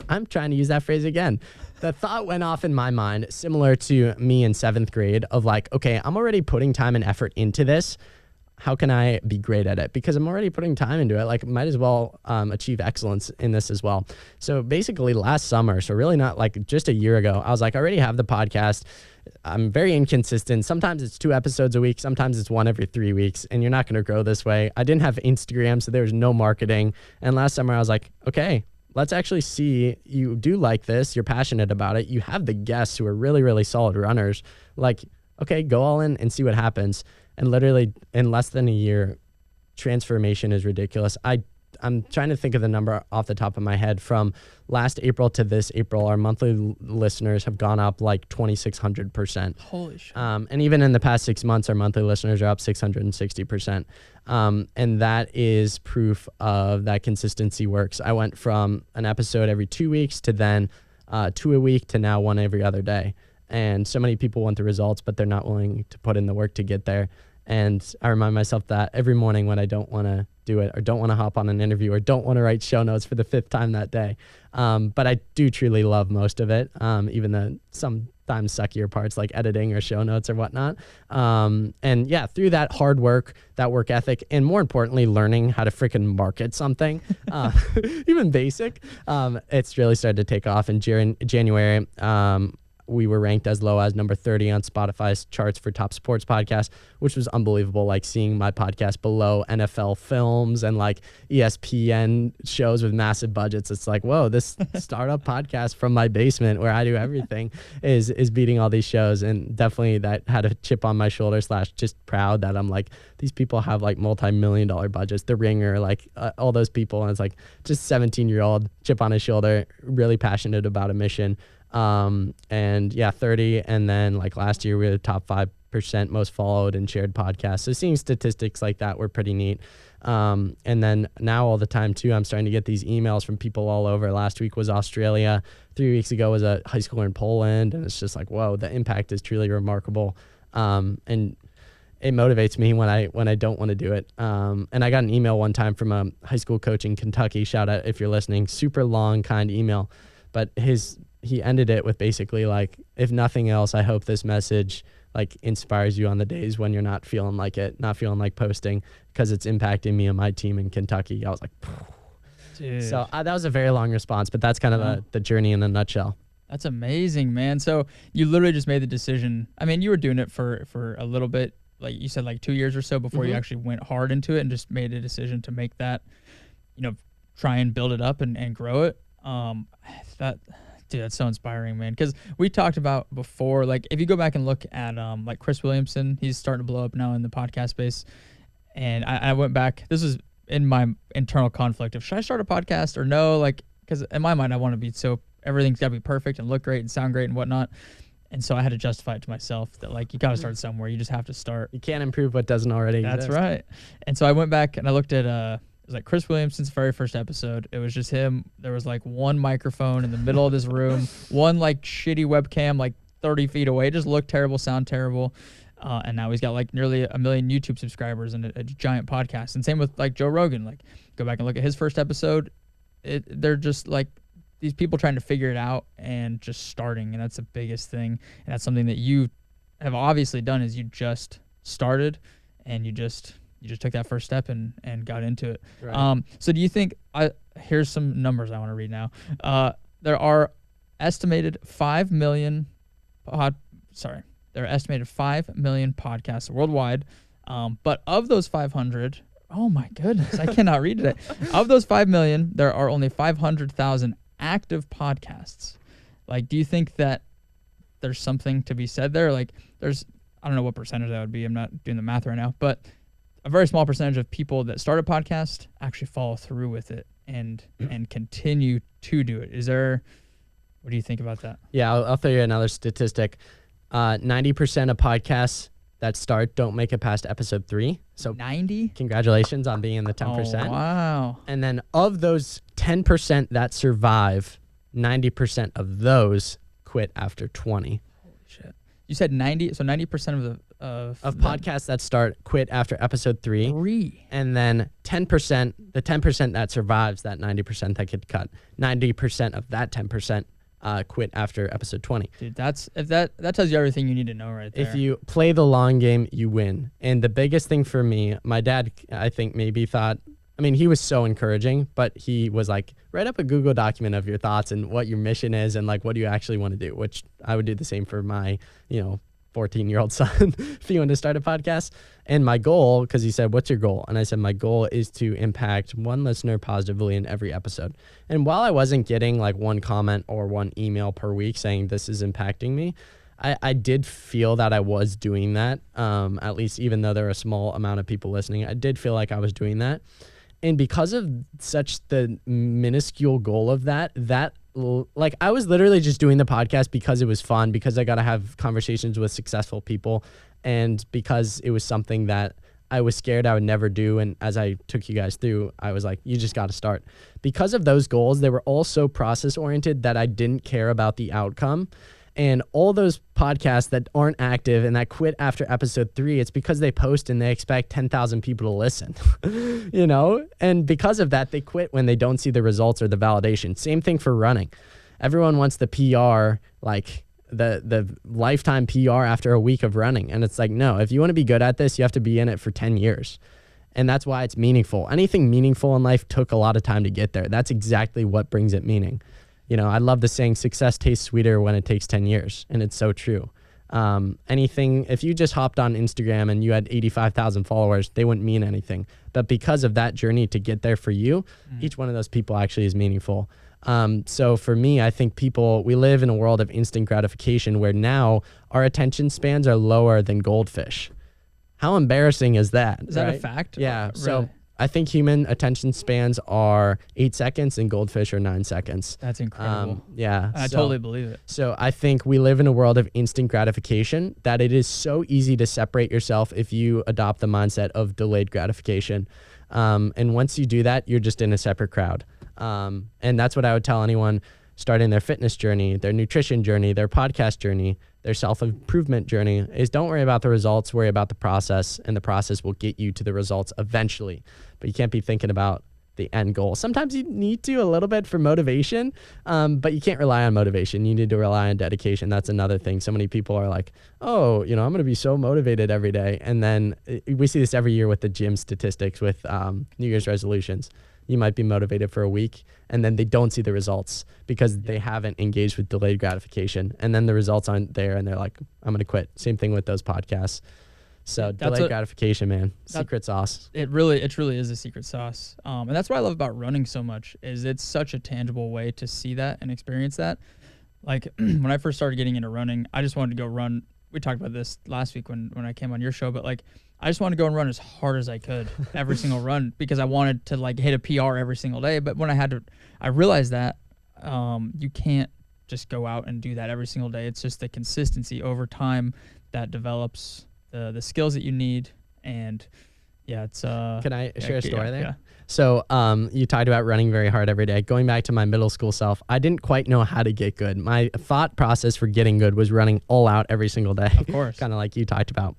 I'm trying to use that phrase again. The thought went off in my mind, similar to me in 7th grade, of like, okay, I'm already putting time and effort into this. How can I be great at it? Because I'm already putting time into it. Like, might as well achieve excellence in this as well. So basically last summer, so really not like just a year ago, I was like, I already have the podcast. I'm very inconsistent. Sometimes it's 2 episodes a week. Sometimes it's 1 every 3 weeks. And you're not going to grow this way. I didn't have Instagram, so there was no marketing. And last summer I was like, okay, let's actually see, you do like this. You're passionate about it. You have the guests who are really, really solid runners. Like, okay, go all in and see what happens. And literally in less than a year, transformation is ridiculous. I'm trying to think of the number off the top of my head. From last April to this April, our monthly listeners have gone up like 2,600%.
Holy shit.
And even in the past 6 months, our monthly listeners are up 660%. And that is proof of that consistency works. I went from an episode every 2 weeks to then 2 a week to now 1 every other day. And so many people want the results, but they're not willing to put in the work to get there. And I remind myself that every morning when I don't want to do it, or don't want to hop on an interview, or don't want to write show notes for the 5th time that day. But I do truly love most of it, even the sometimes suckier parts like editing or show notes or whatnot. And yeah, through that hard work, that work ethic, and more importantly, learning how to freaking market something, even basic, it's really started to take off. In January, we were ranked as low as number 30 on Spotify's charts for top sports podcasts, which was unbelievable. Like seeing my podcast below NFL films and like ESPN shows with massive budgets. It's like, whoa, this startup podcast from my basement where I do everything is beating all these shows. And definitely that had a chip on my shoulder / just proud that I'm like, these people have like multi-million-dollar budgets, The Ringer, like all those people. And it's like just 17-year-old chip on his shoulder, really passionate about a mission. And yeah, 30. And then like last year we were the top 5% most followed and shared podcasts. So seeing statistics like that were pretty neat. And then now all the time too, I'm starting to get these emails from people all over. Last week was Australia. 3 weeks ago was a high schooler in Poland. And it's just like, whoa, the impact is truly remarkable. And it motivates me when I don't want to do it. And I got an email one time from a high school coach in Kentucky. Shout out if you're listening. Super long, kind email. But he ended it with basically like, if nothing else, I hope this message like inspires you on the days when you're not feeling like it, not feeling like posting, because it's impacting me and my team in Kentucky. I was like, dude. So that was a very long response, but that's kind of the journey in a nutshell.
That's amazing, man. So you literally just made the decision. I mean, you were doing it for a little bit, like you said, like 2 years or so before you actually went hard into it and just made a decision to make that, try and build it up and grow it. Dude, that's so inspiring, man. Because we talked about before, like if you go back and look at like Chris Williamson, he's starting to blow up now in the podcast space. And I went back. This was in my internal conflict of should I start a podcast or no? Like, because in my mind, I want to be so everything's got to be perfect and look great and sound great and whatnot. And so I had to justify it to myself that like you got to start somewhere. You just have to start.
You can't improve what doesn't already exist.
That's right. And so I went back and I looked at it was like Chris Williamson's very first episode. It was just him. There was like one microphone in the middle of this room, one like shitty webcam like 30 feet away. It just looked terrible, sound terrible. And now he's got like nearly 1 million YouTube subscribers and a giant podcast. And same with like Joe Rogan. Like go back and look at his first episode. They're just like these people trying to figure it out and just starting. And that's the biggest thing. And that's something that you have obviously done is you just started and you just took that first step and got into it. Right. So do you think, here's some numbers I want to read now. There are estimated 5 million podcasts worldwide. But of those 500, oh my goodness, I cannot read today. Of those 5 million, there are only 500,000 active podcasts. Like, do you think that there's something to be said there? Like I don't know what percentage that would be. I'm not doing the math right now, but a very small percentage of people that start a podcast actually follow through with it and continue to do it. What do you think about that?
Yeah, I'll throw you another statistic. 90% of podcasts that start don't make it past episode 3. So
90?
Congratulations on being in the 10%.
Oh, wow.
And then of those 10% that survive, 90% of those quit after 20.
Holy shit. You said 90, so 90% of
podcasts that quit after episode 3. And then 10%, the 10% that survives that 90% that get cut, 90% of that 10% quit after epised 20.
Dude, that tells you everything you need to know right there.
If you play the long game, you win. And the biggest thing for me, my dad, I think maybe thought, I mean, he was so encouraging, but he was like, write up a Google document of your thoughts and what your mission is and like what do you actually want to do, which I would do the same for my, 14-year-old son if he wanted to start a podcast. And my goal, because he said, what's your goal? And I said, my goal is to impact one listener positively in every episode. And while I wasn't getting like one comment or one email per week saying this is impacting me, I did feel that I was doing that. At least even though there were a small amount of people listening, I did feel like I was doing that. And because of such the minuscule goal of that, like I was literally just doing the podcast because it was fun, because I got to have conversations with successful people, and because it was something that I was scared I would never do. And as I took you guys through, I was like, you just got to start. Because of those goals, they were all so process oriented that I didn't care about the outcome. And all those podcasts that aren't active and that quit after episode 3, it's because they post and they expect 10,000 people to listen, And because of that, they quit when they don't see the results or the validation. Same thing for running. Everyone wants the PR, like the lifetime PR after a week of running. And it's like, no, if you want to be good at this, you have to be in it for 10 years. And that's why it's meaningful. Anything meaningful in life took a lot of time to get there. That's exactly what brings it meaning. I love the saying, success tastes sweeter when it takes 10 years. And it's so true. If you just hopped on Instagram and you had 85,000 followers, they wouldn't mean anything. But because of that journey to get there for you, each one of those people actually is meaningful. So for me, I think we live in a world of instant gratification where now our attention spans are lower than goldfish. How embarrassing is that?
Is that a fact?
Yeah.
Really?
So I think human attention spans are 8 seconds and goldfish are 9 seconds.
That's incredible.
Yeah.
I totally believe it.
So I think we live in a world of instant gratification that it is so easy to separate yourself if you adopt the mindset of delayed gratification. And once you do that, you're just in a separate crowd. And that's what I would tell anyone starting their fitness journey, their nutrition journey, their podcast journey, their self-improvement journey, is don't worry about the results, worry about the process, and the process will get you to the results eventually. But you can't be thinking about the end goal. Sometimes you need to a little bit for motivation, but you can't rely on motivation. You need to rely on dedication. That's another thing. So many people are like, oh, I'm going to be so motivated every day. And then we see this every year with the gym statistics with New Year's resolutions. You might be motivated for a week and then they don't see the results because they haven't engaged with delayed gratification. And then the results aren't there and they're like, I'm going to quit. Same thing with those podcasts. So delayed gratification, man, secret sauce.
It truly is a secret sauce. And that's what I love about running so much is it's such a tangible way to see that and experience that. Like when I first started getting into running, I just wanted to go run. We talked about this last week when I came on your show, but like I just wanted to go and run as hard as I could every single run because I wanted to like hit a PR every single day. But when I realized that you can't just go out and do that every single day. It's just the consistency over time that develops the skills that you need. And yeah, it's
can I share a story there?
Yeah.
So you talked about running very hard every day. Going back to my middle school self, I didn't quite know how to get good. My thought process for getting good was running all out every single day.
Of course.
Kind of like you talked about.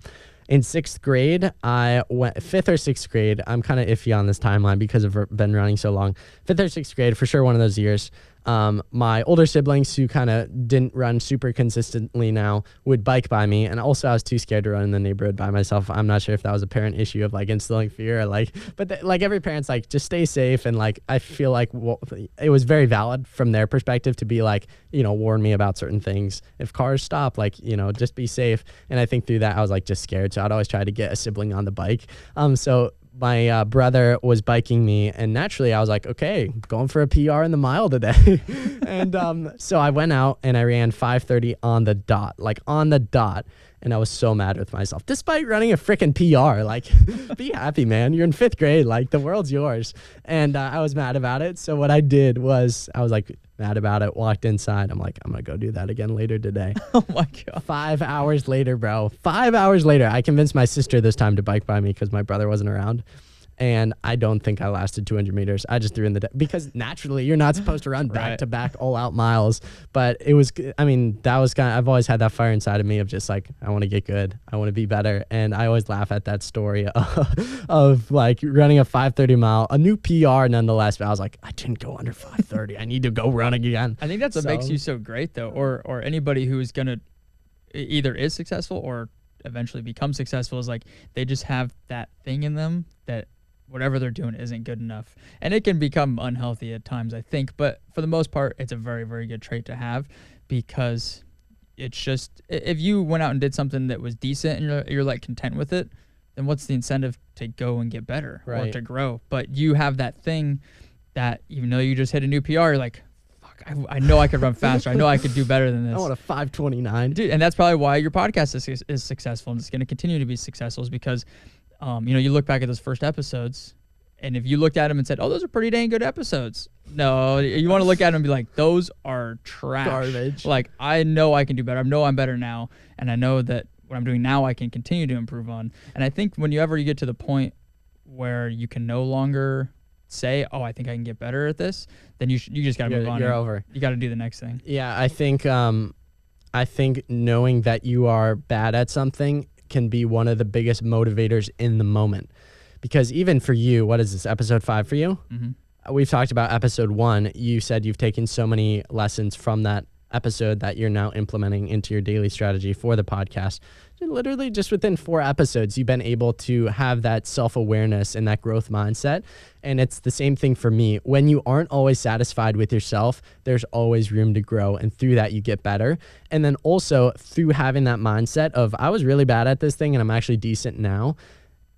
In 6th grade, I went 5th or 6th grade. I'm kind of iffy on this timeline because I've been running so long. 5th or 6th grade, for sure one of those years. My older siblings who kind of didn't run super consistently now would bike by me. And also I was too scared to run in the neighborhood by myself. I'm not sure if that was a parent issue of like instilling fear or like, but like every parent's like, just stay safe. And like, I feel like it was very valid from their perspective to be like, warn me about certain things. If cars stop, like, just be safe. And I think through that, I was like, just scared. So I'd always try to get a sibling on the bike. So my brother was biking me and naturally I was like, okay, going for a PR in the mile today. And so I went out and I ran 5:30 on the dot. And I was so mad with myself, despite running a freaking PR. Like, be happy, man. You're in 5th grade. Like, the world's yours. And I was mad about it. So what I did was I was like mad about it, walked inside. I'm like, I'm going to go do that again later today.
Oh, my God.
5 hours later, bro. 5 hours later, I convinced my sister this time to bike by me because my brother wasn't around. And I don't think I lasted 200 meters. I just threw in the because naturally you're not supposed to run back to back all out miles. But it was, I mean, that was kind of, I've always had that fire inside of me of just like, I want to get good. I want to be better. And I always laugh at that story of like running a 5:30 mile, a new PR nonetheless. But I was like, I didn't go under 5:30. I need to go run again.
I think that's what makes you so great though. Or anybody who is going to either is successful or eventually become successful is like, they just have that thing in them that whatever they're doing isn't good enough. And it can become unhealthy at times, I think. But for the most part, it's a very, very good trait to have because it's just, if you went out and did something that was decent and you're like content with it, then what's the incentive to go and get better or to grow? But you have that thing that even though you just hit a new PR, you're like, fuck, I know I could run faster. I know I could do better than this.
I want a 5:29.
Dude, and that's probably why your podcast is successful and it's going to continue to be successful is because you look back at those first episodes, and if you looked at them and said, "Oh, those are pretty dang good episodes," no, you want to look at them and be like, "Those are trash,
garbage."
Like I know I can do better. I know I'm better now, and I know that what I'm doing now I can continue to improve on. And I think when you get to the point where you can no longer say, "Oh, I think I can get better at this," then you just got to move on.
You're over.
You got to do the next thing.
Yeah, I think knowing that you are bad at something can be one of the biggest motivators in the moment. Because even for you, what is this, episode 5 for you? Mm-hmm. We've talked about episode 1. You said you've taken so many lessons from that episode that you're now implementing into your daily strategy for the podcast. Literally just within 4 episodes, you've been able to have that self-awareness and that growth mindset. And it's the same thing for me. When you aren't always satisfied with yourself, there's always room to grow. And through that, you get better. And then also through having that mindset of, I was really bad at this thing and I'm actually decent now.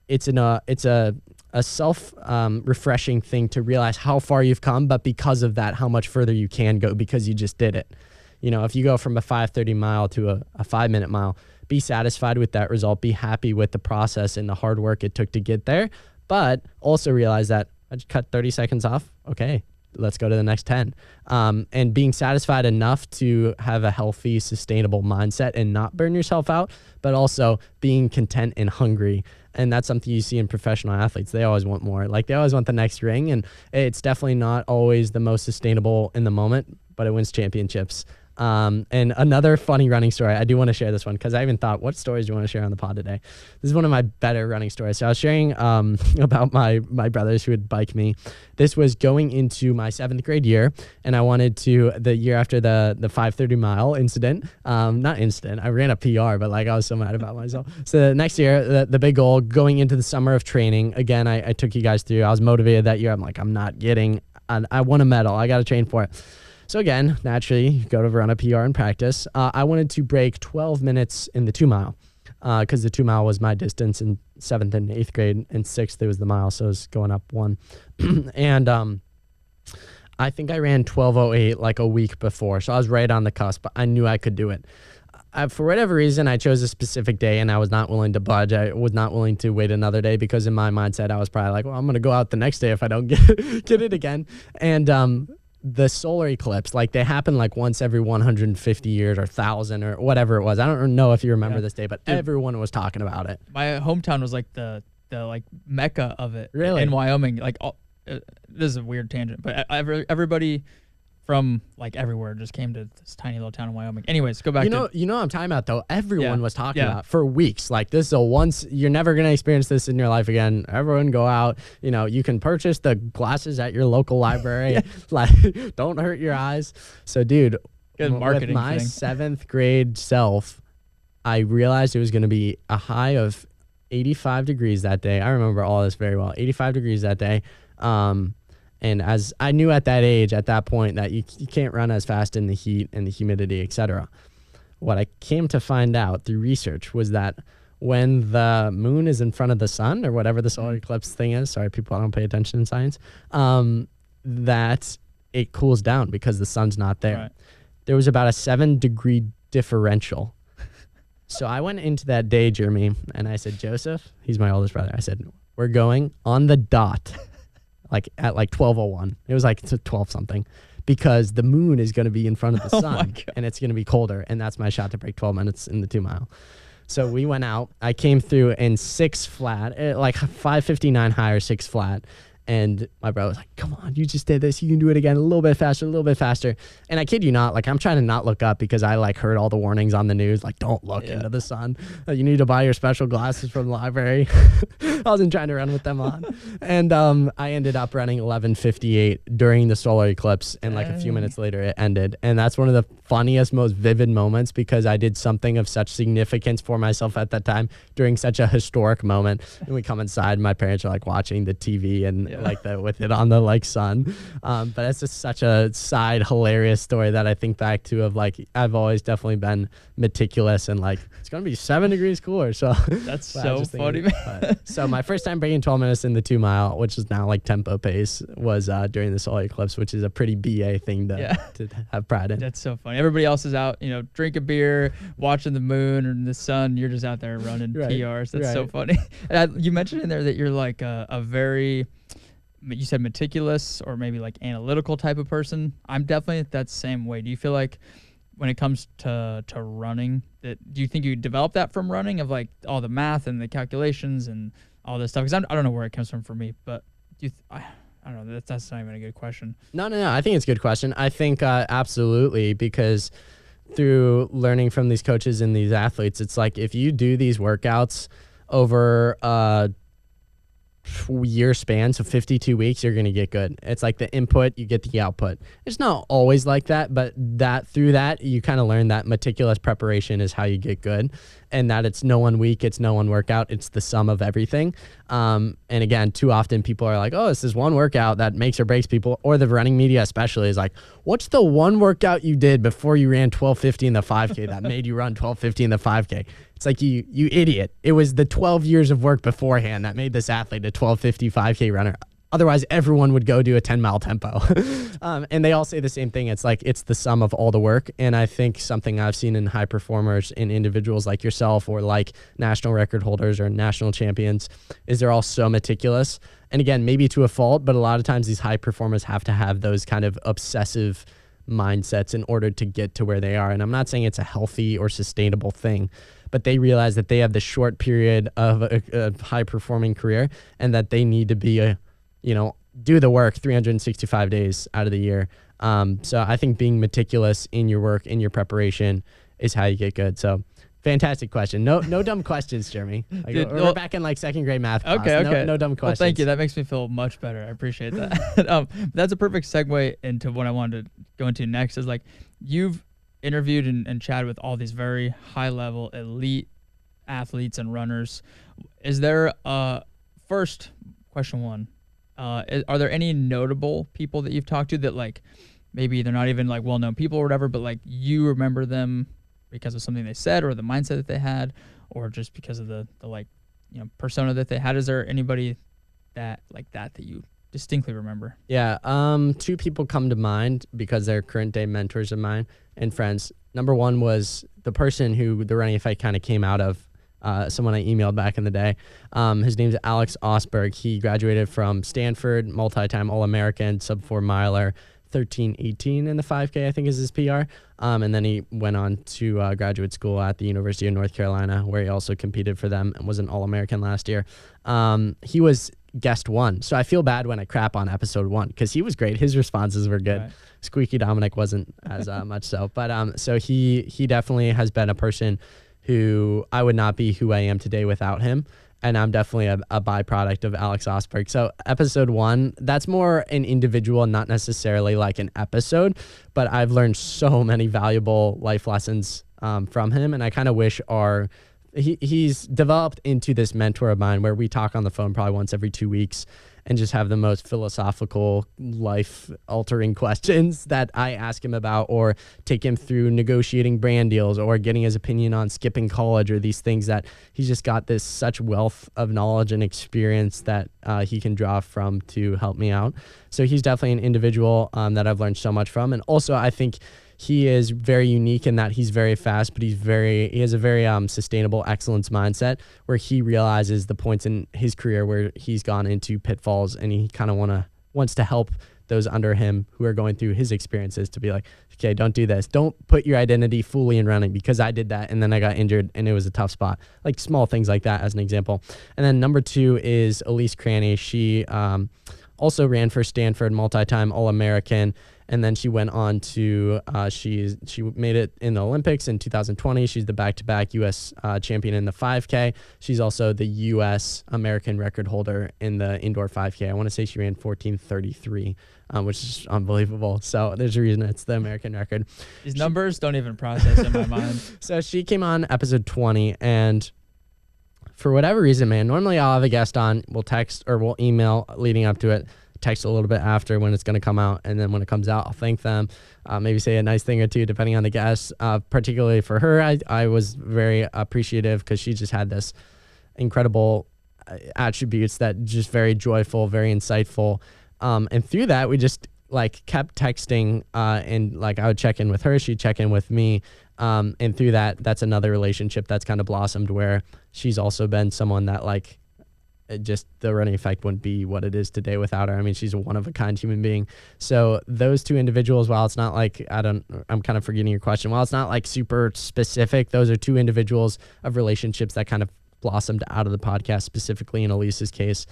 It's a self-refreshing thing to realize how far you've come, but because of that, how much further you can go because you just did it. You know, if you go from a 5:30 mile to a 5-minute mile, be satisfied with that result, be happy with the process and the hard work it took to get there, but also realize that I just cut 30 seconds off. Okay, let's go to the next 10. And being satisfied enough to have a healthy, sustainable mindset and not burn yourself out, but also being content and hungry. And that's something you see in professional athletes. They always want more. Like they always want the next ring. And it's definitely not always the most sustainable in the moment, but it wins championships. And another funny running story, I do want to share this one because I even thought, what stories do you want to share on the pod today? This is one of my better running stories. So I was sharing about my brothers who would bike me. This was going into my 7th grade year, and I wanted to, the year after the 5:30 mile incident, not incident, I ran a PR, but like I was so mad about myself. So the next year, the big goal, going into the summer of training, again, I took you guys through, I was motivated that year. I'm like, I'm not getting, I won a medal. I got to train for it. So again, naturally, you go to run a PR in practice. I wanted to break 12 minutes in the 2 mile because the 2 mile was my distance in 7th and 8th grade, and 6th it was the mile, so it was going up 1. And I think I ran 12:08 like a week before, so I was right on the cusp, but I knew I could do it. For whatever reason, I chose a specific day, and I was not willing to budge. I was not willing to wait another day because in my mindset, I was probably like, well, I'm going to go out the next day if I don't get it again. And the solar eclipse, like they happen like once every 150 years or 1,000 or whatever it was. I don't know if you remember this day, but everyone was talking about it.
My hometown was like the like mecca of it.
Really?
In Wyoming. Like this is a weird tangent, but everybody from like everywhere just came to this tiny little town in Wyoming. Anyways, go back
you know what I'm talking about though. Everyone was talking about for weeks. Like this is a once, you're never going to experience this in your life again. Everyone go out, you can purchase the glasses at your local library. Like don't hurt your eyes. So dude,
good marketing
with my
thing.
7th grade self, I realized it was going to be a high of 85 degrees that day. I remember all this very well. 85 degrees that day. And as I knew at that age, at that point, that you can't run as fast in the heat and the humidity, etc. What I came to find out through research was that when the moon is in front of the sun, or whatever the solar eclipse thing is, sorry, people, I don't pay attention in science, that it cools down because the sun's not there.
Right.
There was about a 7-degree differential. So I went into that day, Jeremy, and I said, Joseph, he's my oldest brother. I said, we're going on the dot. Like at like 12:01. It was like 12 something because the moon is going to be in front of the sun and it's going to be colder. And that's my shot to break 12 minutes in the 2 mile. So we went out. I came through in 6 flat, like 5:59 high or 6 flat. And my brother was like, come on, you just did this. You can do it again a little bit faster, a little bit faster. And I kid you not, like I'm trying to not look up because I like heard all the warnings on the news, like don't look into the sun. You need to buy your special glasses from the library. I wasn't trying to run with them on. And I ended up running 11:58 during the solar eclipse. And like a few minutes later it ended. And that's one of the funniest, most vivid moments because I did something of such significance for myself at that time during such a historic moment. And we come inside, my parents are like watching the TV and like that with it on the like sun. But it's just such a side hilarious story that I think back to of like, I've always definitely been meticulous and like, it's going to be 7 degrees cooler. So
that's so funny, man.
So my first time breaking 12 minutes in the 2 mile, which is now like tempo pace, was during the solar eclipse, which is a pretty BA thing to have pride in.
That's so funny. Everybody else is out, drink a beer, watching the moon or the sun. You're just out there running PRs. That's so funny. And you mentioned in there that you're like a very, you said meticulous or maybe like analytical type of person. I'm definitely that same way. Do you feel like when it comes to running, do you think you develop that from running of like all the math and the calculations and all this stuff? Because I don't know where it comes from for me, but I don't know. That's not even a good question. No.
I think it's a good question. I think absolutely, because through learning from these coaches and these athletes, it's like if you do these workouts over year span, so 52 weeks, you're going to get good. It's like the input, you get the output. It's not always like that, but through that, you kind of learn that meticulous preparation is how you get good, and that it's no one week, it's no one workout, it's the sum of everything. And again, too often people are like, oh, it's this one workout that makes or breaks people, or the running media especially is like, what's the one workout you did before you ran 12:50 in the 5K that made you run 12:50 in the 5K? It's like, you idiot. It was the 12 years of work beforehand that made this athlete a 12:50 5K runner. Otherwise, everyone would go do a 10-mile tempo. And they all say the same thing. It's like, it's the sum of all the work. And I think something I've seen in high performers, in individuals like yourself or like national record holders or national champions, is they're all so meticulous. And again, maybe to a fault, but a lot of times these high performers have to have those kind of obsessive mindsets in order to get to where they are. And I'm not saying it's a healthy or sustainable thing, but they realize that they have the short period of a high performing career and that they need to be do the work 365 days out of the year. So I think being meticulous in your work, in your preparation, is how you get good. So fantastic question. No dumb questions, Jeremy. Like, dude, we're back in like second grade math class. Okay. No dumb questions.
Well, thank you. That makes me feel much better. I appreciate that. That's a perfect segue into what I wanted to go into next. Is like, you've interviewed and chatted with all these very high level elite athletes and runners. Is there first question one? Are there any notable people that you've talked to that like maybe they're not even like well-known people or whatever, but like you remember them because of something they said or the mindset that they had, or just because of the like persona that they had? Is there anybody that you distinctly remember? Yeah,
2 people come to mind because they're current day mentors of mine and friends. Number one was the person who the running fight kind of came out of. Someone I emailed back in the day. His name's Alex Osberg. He graduated from Stanford, multi-time All-American, sub-4 miler, 13:18 in the 5K, I think is his PR. And then he went on to graduate school at the University of North Carolina, where he also competed for them and was an All-American last year. He was guest 1. So I feel bad when I crap on episode 1 because he was great. His responses were good. Right. Squeaky Dominic wasn't as much so. But so he definitely has been a person who I would not be who I am today without him. And I'm definitely a byproduct of Alex Osberg. So episode 1, that's more an individual, not necessarily like an episode, but I've learned so many valuable life lessons from him. And I kind of wish he's developed into this mentor of mine where we talk on the phone probably once every 2 weeks and just have the most philosophical, life-altering questions that I ask him about, or take him through negotiating brand deals or getting his opinion on skipping college, or these things that he's just got this such wealth of knowledge and experience that he can draw from to help me out. So he's definitely an individual that I've learned so much from. And also I think he is very unique in that he's very fast, but he has a very sustainable excellence mindset where he realizes the points in his career where he's gone into pitfalls and he kind of want to wants to help those under him who are going through his experiences to be like, okay, don't do this. Don't put your identity fully in running because I did that and then I got injured and it was a tough spot. Like small things like that as an example. And then number 2 is Elise Cranny. She also ran for Stanford, multi-time All-American. And then she went on to, she made it in the Olympics in 2020. She's the back-to-back U.S. Champion in the 5K. She's also the U.S. American record holder in the indoor 5K. I want to say she ran 14:33, which is unbelievable. So there's a reason it's the American record.
These numbers don't even process in my mind.
So she came on episode 20, and for whatever reason, man, normally I'll have a guest on, we'll text or we'll email leading up to it, text a little bit after when it's going to come out, and then when it comes out I'll thank them, maybe say a nice thing or two depending on the guest. Particularly for her, I was very appreciative because she just had this incredible attributes that just very joyful, very insightful, and through that we just like kept texting, and like I would check in with her, she'd check in with me, and through that's another relationship that's kind of blossomed where she's also been someone that like just the running effect wouldn't be what it is today without her. I mean, she's a one-of-a-kind human being. So those two individuals, while it's not like, I'm kind of forgetting your question, while it's not like super specific, those are two individuals of relationships that kind of blossomed out of the podcast, specifically in Elise's case.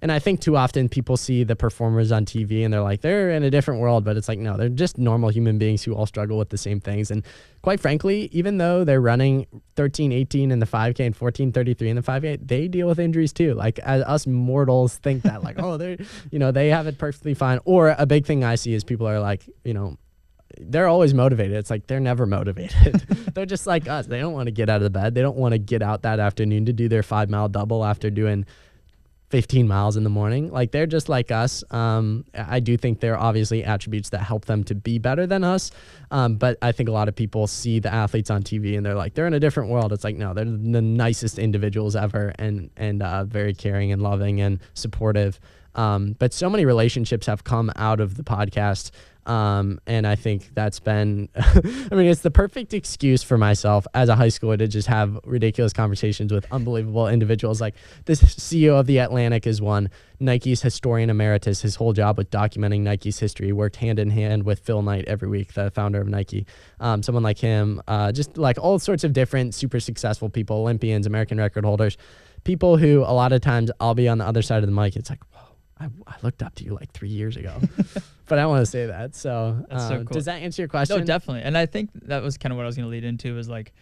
And I think too often people see the performers on TV and they're like, they're in a different world, but it's like, no, they're just normal human beings who all struggle with the same things. And quite frankly, even though they're running 13:18 in the 5K and 14:33 in the 5K, they deal with injuries too. Like as us mortals think that like, oh, they're, they have it perfectly fine. Or a big thing I see is people are like, they're always motivated. It's like, they're never motivated. They're just like us. They don't want to get out of the bed. They don't want to get out that afternoon to do their 5-mile double after doing 15 miles in the morning. Like they're just like us. I do think there are obviously attributes that help them to be better than us. But I think a lot of people see the athletes on TV and they're like, they're in a different world. It's like, no, they're the nicest individuals ever and very caring and loving and supportive. But so many relationships have come out of the podcast. And I think that's been, it's the perfect excuse for myself as a high schooler to just have ridiculous conversations with unbelievable individuals. Like this CEO of The Atlantic is one, Nike's historian emeritus, his whole job with documenting Nike's history, worked hand in hand with Phil Knight every week, the founder of Nike. Someone like him, just like all sorts of different super successful people, Olympians, American record holders, people who a lot of times I'll be on the other side of the mic. It's like, I looked up to you like 3 years ago, but I don't want to say that. So,
that's so cool.
Does that answer your question?
No, definitely. And I think that was kind of what I was going to lead into is like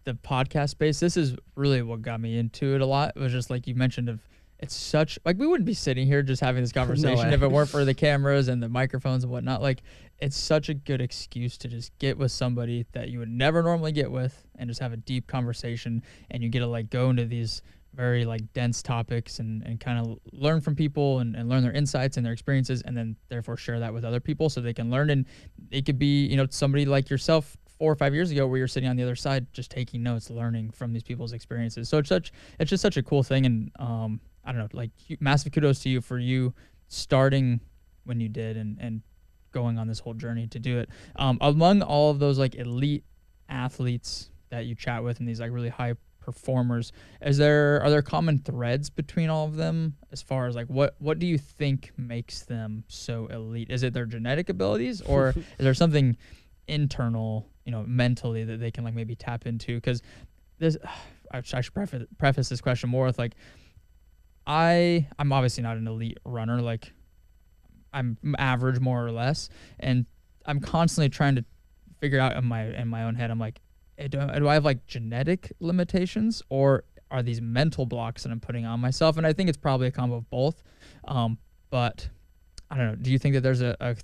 the podcast space. This is really what got me into it a lot. It was just like you mentioned it's such like we wouldn't be sitting here just having this conversation if it weren't for the cameras and the microphones and whatnot. Like it's such a good excuse to just get with somebody that you would never normally get with and just have a deep conversation, and you get to like go into these very like dense topics and kind of learn from people and learn their insights and their experiences, and then therefore share that with other people so they can learn. And it could be, somebody like yourself 4 or 5 years ago where you're sitting on the other side, just taking notes, learning from these people's experiences. So it's just such a cool thing. And I don't know, like massive kudos to you for you starting when you did and going on this whole journey to do it. Among all of those like elite athletes that you chat with and these like really high performers, are there common threads between all of them as far as like what do you think makes them so elite? Is it their genetic abilities, or is there something internal, mentally that they can like maybe tap into? Because I should preface this question more with like I'm obviously not an elite runner, like I'm average more or less, and I'm constantly trying to figure out in my own head, I'm like, do I have like genetic limitations, or are these mental blocks that I'm putting on myself? And I think it's probably a combo of both. But I don't know. Do you think that there's a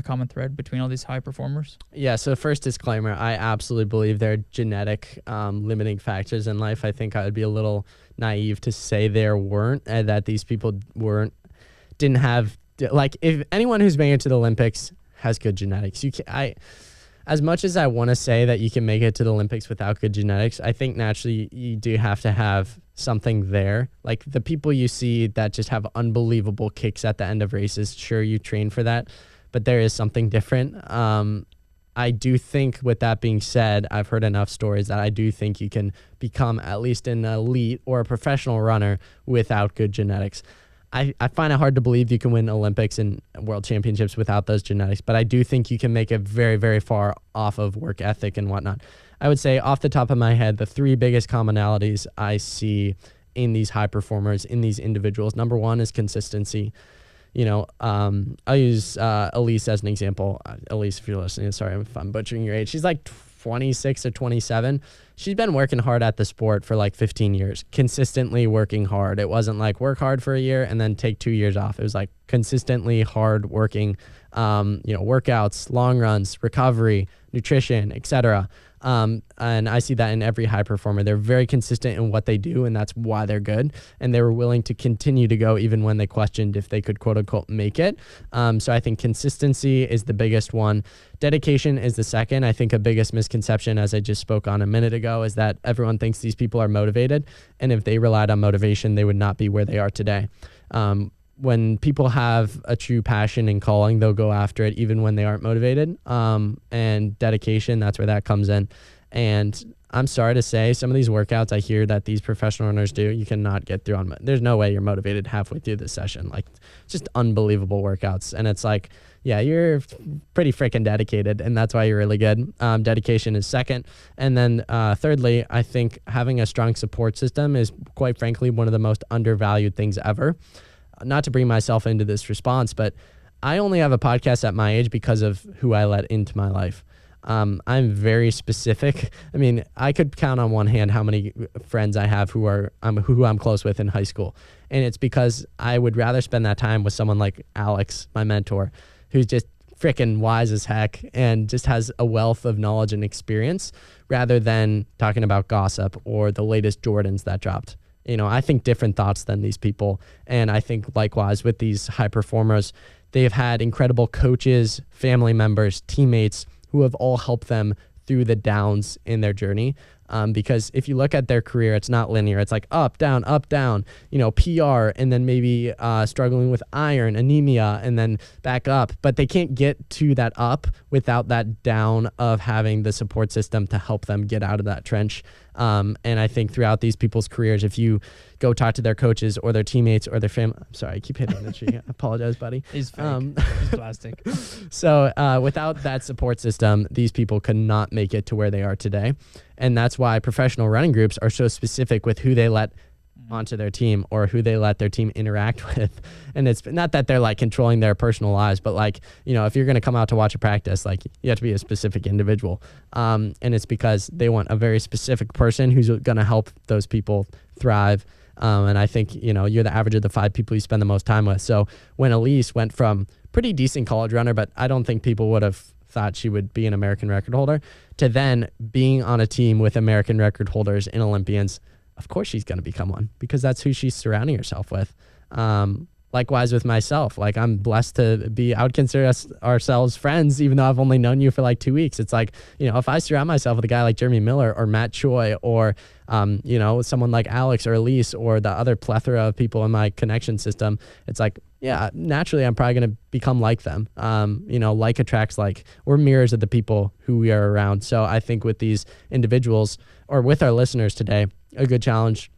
common thread between all these high performers? Yeah.
So first disclaimer, I absolutely believe there are genetic limiting factors in life. I think I would be a little naive to say there weren't, and that these people didn't have, like, if anyone who's made it to the Olympics has good genetics. As much as I want to say that you can make it to the Olympics without good genetics, I think naturally you do have to have something there. Like the people you see that just have unbelievable kicks at the end of races, sure, you train for that, but there is something different. I do think, with that being said, I've heard enough stories that I do think you can become at least an elite or a professional runner without good genetics. I find it hard to believe you can win Olympics and world championships without those genetics, but I do think you can make it very, very far off of work ethic and whatnot. I would say off the top of my head, the three biggest commonalities I see in these high performers, in these individuals. Number one is consistency. I'll use Elise as an example. Elise, if you're listening, sorry if I'm butchering your age. She's like 26 or 27. She's been working hard at the sport for like 15 years, consistently working hard. It wasn't like work hard for a year and then take 2 years off. It was like consistently hard working, workouts, long runs, recovery, nutrition, etc. And I see that in every high performer. They're very consistent in what they do, and that's why they're good. And they were willing to continue to go even when they questioned if they could, quote unquote, make it. So I think consistency is the biggest one. Dedication is the second. I think a biggest misconception, as I just spoke on a minute ago, is that everyone thinks these people are motivated. And if they relied on motivation, they would not be where they are today. When people have a true passion and calling, they'll go after it even when they aren't motivated. And dedication, that's where that comes in. And I'm sorry to say, some of these workouts I hear that these professional runners do, you cannot get through on. There's no way you're motivated halfway through the session. Like, just unbelievable workouts. And it's like, yeah, you're pretty freaking dedicated, and that's why you're really good. Dedication is second. And then thirdly, I think having a strong support system is, quite frankly, one of the most undervalued things ever. Not to bring myself into this response, but I only have a podcast at my age because of who I let into my life. I'm very specific. I mean, I could count on one hand how many friends I have who I'm close with in high school. And it's because I would rather spend that time with someone like Alex, my mentor, who's just freaking wise as heck and just has a wealth of knowledge and experience, rather than talking about gossip or the latest Jordans that dropped. I think different thoughts than these people. And I think likewise with these high performers, they have had incredible coaches, family members, teammates who have all helped them through the downs in their journey. Because if you look at their career, it's not linear. It's like up, down, PR, and then maybe struggling with iron, anemia, and then back up. But they can't get to that up without that down of having the support system to help them get out of that trench. And I think throughout these people's careers, if you go talk to their coaches or their teammates or their family, I'm sorry, I keep hitting the tree. I apologize, buddy.
He's fake. He's plastic.
So without that support system, these people could not make it to where they are today. And that's why professional running groups are so specific with who they let onto their team or who they let their team interact with. And it's not that they're like controlling their personal lives, but like, if you're going to come out to watch a practice, like you have to be a specific individual. And it's because they want a very specific person who's going to help those people thrive. And I think, you're the average of the 5 people you spend the most time with. So when Elise went from pretty decent college runner, but I don't think people would have thought she would be an American record holder, to then being on a team with American record holders and Olympians, of course she's going to become one because that's who she's surrounding herself with. Likewise with myself, like I'm blessed to consider ourselves friends, even though I've only known you for like 2 weeks. It's like, if I surround myself with a guy like Jeremy Miller or Matt Choi or, someone like Alex or Elise or the other plethora of people in my connection system, it's like, yeah, naturally I'm probably going to become like them. Like attracts like. We're mirrors of the people who we are around. So I think with these individuals or with our listeners today, a good challenge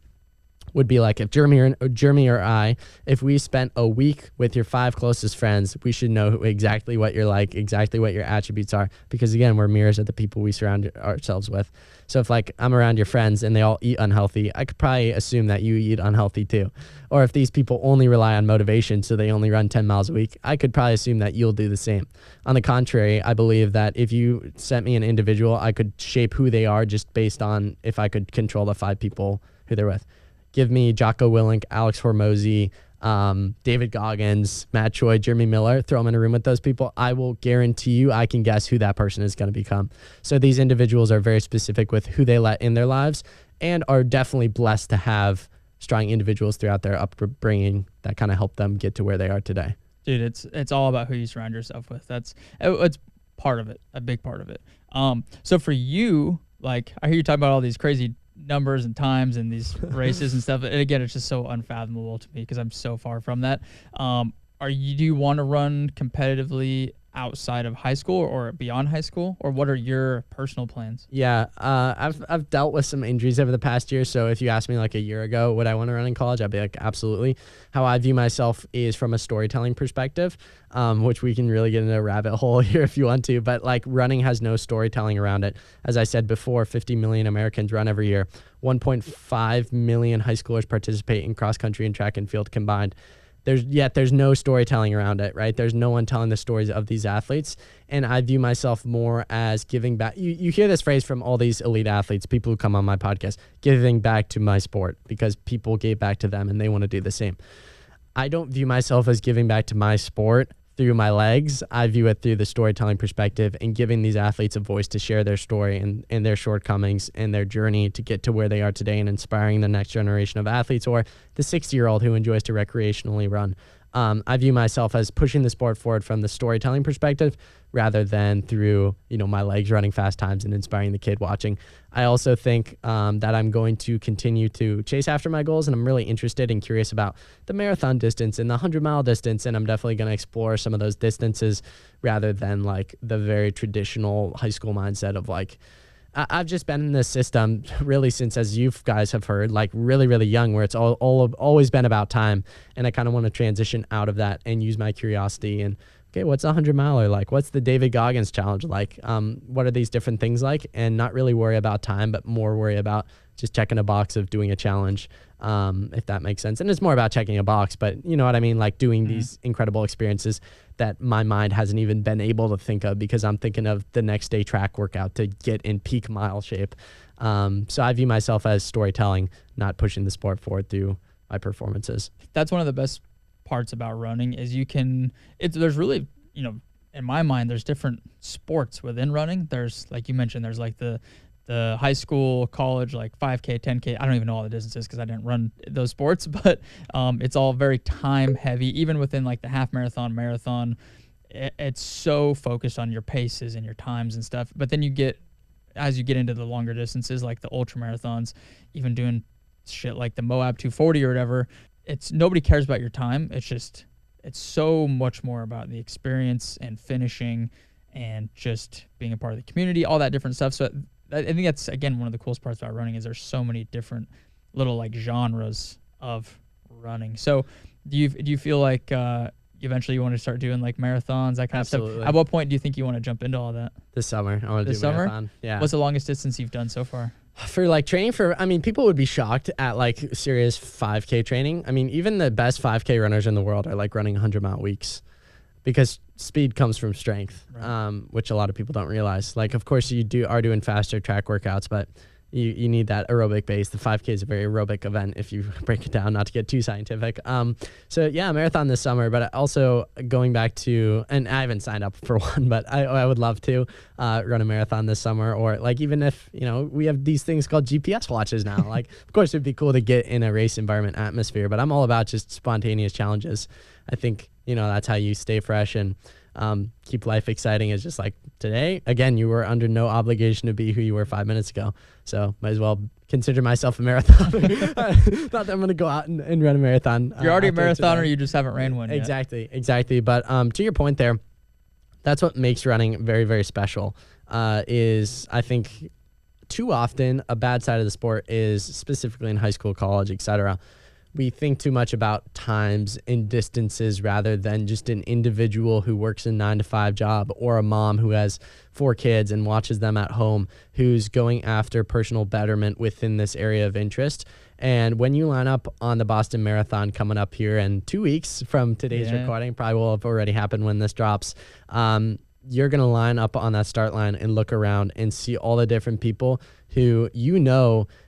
would be like if Jeremy or I, if we spent a week with your 5 closest friends, we should know exactly what you're like, exactly what your attributes are, because again, we're mirrors of the people we surround ourselves with. So if like I'm around your friends and they all eat unhealthy, I could probably assume that you eat unhealthy too. Or if these people only rely on motivation, so they only run 10 miles a week, I could probably assume that you'll do the same. On the contrary, I believe that if you sent me an individual, I could shape who they are just based on if I could control the 5 people who they're with. Give me Jocko Willink, Alex Hormozy, David Goggins, Matt Choi, Jeremy Miller, throw them in a room with those people. I will guarantee you I can guess who that person is going to become. So these individuals are very specific with who they let in their lives and are definitely blessed to have strong individuals throughout their upbringing that kind of help them get to where they are today.
Dude, it's all about who you surround yourself with. It's part of it, a big part of it. So for you, like I hear you talk about all these crazy numbers and times and these races and stuff. And again, it's just so unfathomable to me because I'm so far from that. Do you want to run competitively outside of high school or beyond high school, or what are your personal plans?
Yeah, I've dealt with some injuries over the past year. So if you asked me like a year ago, would I want to run in college? I'd be like, absolutely. How I view myself is from a storytelling perspective, which we can really get into a rabbit hole here if you want to. But like running has no storytelling around it. As I said before, 50 million Americans run every year. 1.5 million high schoolers participate in cross country and track and field combined. There's no storytelling around it, right? There's no one telling the stories of these athletes. And I view myself more as giving back. You hear this phrase from all these elite athletes, people who come on my podcast, giving back to my sport because people gave back to them and they want to do the same. I don't view myself as giving back to my sport through my legs. I view it through the storytelling perspective and giving these athletes a voice to share their story and their shortcomings and their journey to get to where they are today and inspiring the next generation of athletes or the 60-year-old who enjoys to recreationally run. I view myself as pushing the sport forward from the storytelling perspective rather than through, my legs running fast times and inspiring the kid watching. I also think that I'm going to continue to chase after my goals, and I'm really interested and curious about the marathon distance and the 100-mile distance, and I'm definitely going to explore some of those distances rather than like the very traditional high school mindset of like, I've just been in this system really since, as you guys have heard, like really, really young, where it's always been about time. And I kind of want to transition out of that and use my curiosity and, okay, what's a 100-miler like? What's the David Goggins challenge like? What are these different things like? And not really worry about time, but more worry about just checking a box of doing a challenge, if that makes sense. And it's more about checking a box, but you know what I mean? Like doing these incredible experiences that my mind hasn't even been able to think of because I'm thinking of the next day track workout to get in peak mile shape. So I view myself as storytelling, not pushing the sport forward through my performances.
That's one of the best parts about running is there's really, in my mind, there's different sports within running. There's, like you mentioned, there's like the high school, college, like 5K, 10K. I don't even know all the distances because I didn't run those sports, but it's all very time heavy. Even within like the half marathon, it's so focused on your paces and your times and stuff. But then as you get into the longer distances, like the ultra marathons, even doing shit like the Moab 240 or whatever, nobody cares about your time. It's so much more about the experience and finishing and just being a part of the community, all that different stuff. So I think that's, again, one of the coolest parts about running is there's so many different little like genres of running. So do you feel like eventually you want to start doing like marathons, that kind of stuff? At what point do you think you want to jump into all that?
This summer. I want to do marathon. Yeah.
What's the longest distance you've done so far?
For like training people would be shocked at like serious 5K training. I mean, even the best 5K runners in the world are like running 100-mile weeks because speed comes from strength, right. Which a lot of people don't realize. Like, of course, you are doing faster track workouts, but you need that aerobic base. The 5K is a very aerobic event if you break it down, not to get too scientific. So yeah, marathon this summer, but also going back to, and I haven't signed up for one, but I would love to run a marathon this summer, or like even if, we have these things called GPS watches now, like of course it'd be cool to get in a race environment atmosphere, but I'm all about just spontaneous challenges. I think, that's how you stay fresh and keep life exciting. Is just like today, again, you were under no obligation to be who you were 5 minutes ago. So might as well consider myself a marathoner. Not that I'm going to go out and run a marathon.
You're already a marathoner, you just haven't ran one yet.
Exactly. But to your point there, that's what makes running very, very special, is I think too often a bad side of the sport is, specifically in high school, college, etc., we think too much about times and distances rather than just an individual who works a 9-to-5 job, or a mom who has 4 kids and watches them at home, who's going after personal betterment within this area of interest. And when you line up on the Boston Marathon coming up here in 2 weeks from today's recording, probably will have already happened when this drops, you're going to line up on that start line and look around and see all the different people who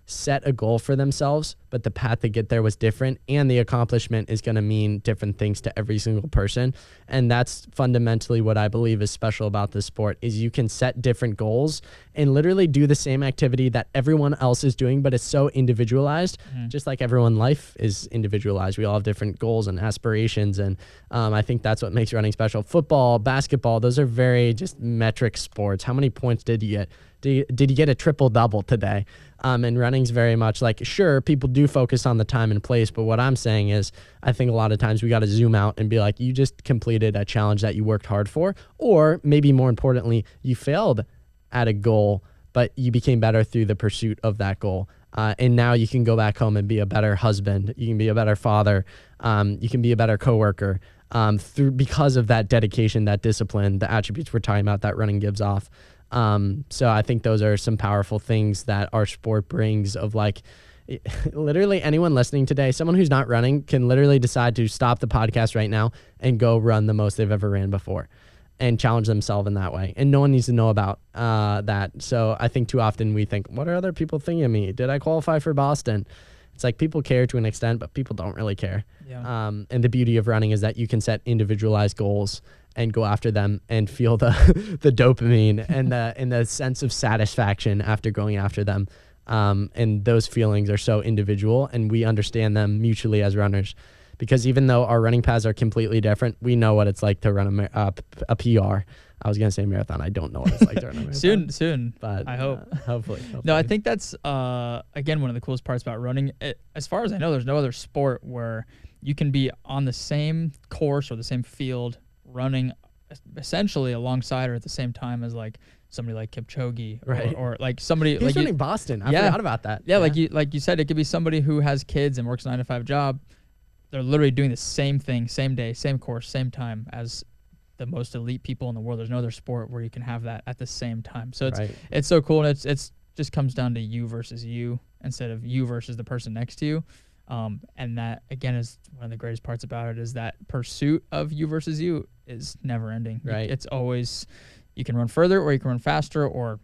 set a goal for themselves, but the path to get there was different, and the accomplishment is going to mean different things to every single person. And that's fundamentally what I believe is special about this sport, is you can set different goals and literally do the same activity that everyone else is doing, but it's so individualized, just like everyone's life is individualized. We all have different goals and aspirations, and I think that's what makes running special. Football, basketball, those are very just metric sports. How many points did you get? Did you get a triple double today? And running's very much like, sure, people do focus on the time and place, but what I'm saying is I think a lot of times we got to zoom out and be like, you just completed a challenge that you worked hard for, or maybe more importantly, you failed at a goal, but you became better through the pursuit of that goal. And now you can go back home and be a better husband. You can be a better father. You can be a better coworker because of that dedication, that discipline, the attributes we're talking about that running gives off. So I think those are some powerful things that our sport brings of like literally anyone listening today, someone who's not running can literally decide to stop the podcast right now and go run the most they've ever ran before and challenge themselves in that way. And no one needs to know about that. So I think too often we think, what are other people thinking of me? Did I qualify for Boston? It's like people care to an extent, but people don't really care. Yeah. And the beauty of running is that you can set individualized goals and go after them and feel the dopamine and the sense of satisfaction after going after them. And those feelings are so individual, and we understand them mutually as runners. Because even though our running paths are completely different, we know what it's like to run a PR. I was going to say marathon. I don't know what it's like to run a marathon.
Soon.
But
I hope.
Hopefully.
No, I think that's, again, one of the coolest parts about running. As far as I know, there's no other sport where you can be on the same course or the same field running essentially alongside or at the same time as like somebody like Kipchoge,
right?
Or like somebody
He's
like
running Boston. I forgot about that.
Yeah, like you said, it could be somebody who has kids and works a 9-to-5 job. They're literally doing the same thing, same day, same course, same time as the most elite people in the world. There's no other sport where you can have that at the same time. So it's so cool, and it's just comes down to you versus you instead of you versus the person next to you. And that again is one of the greatest parts about it, is that pursuit of you versus you is never ending.
Right.
It's always, you can run further or you can run faster, or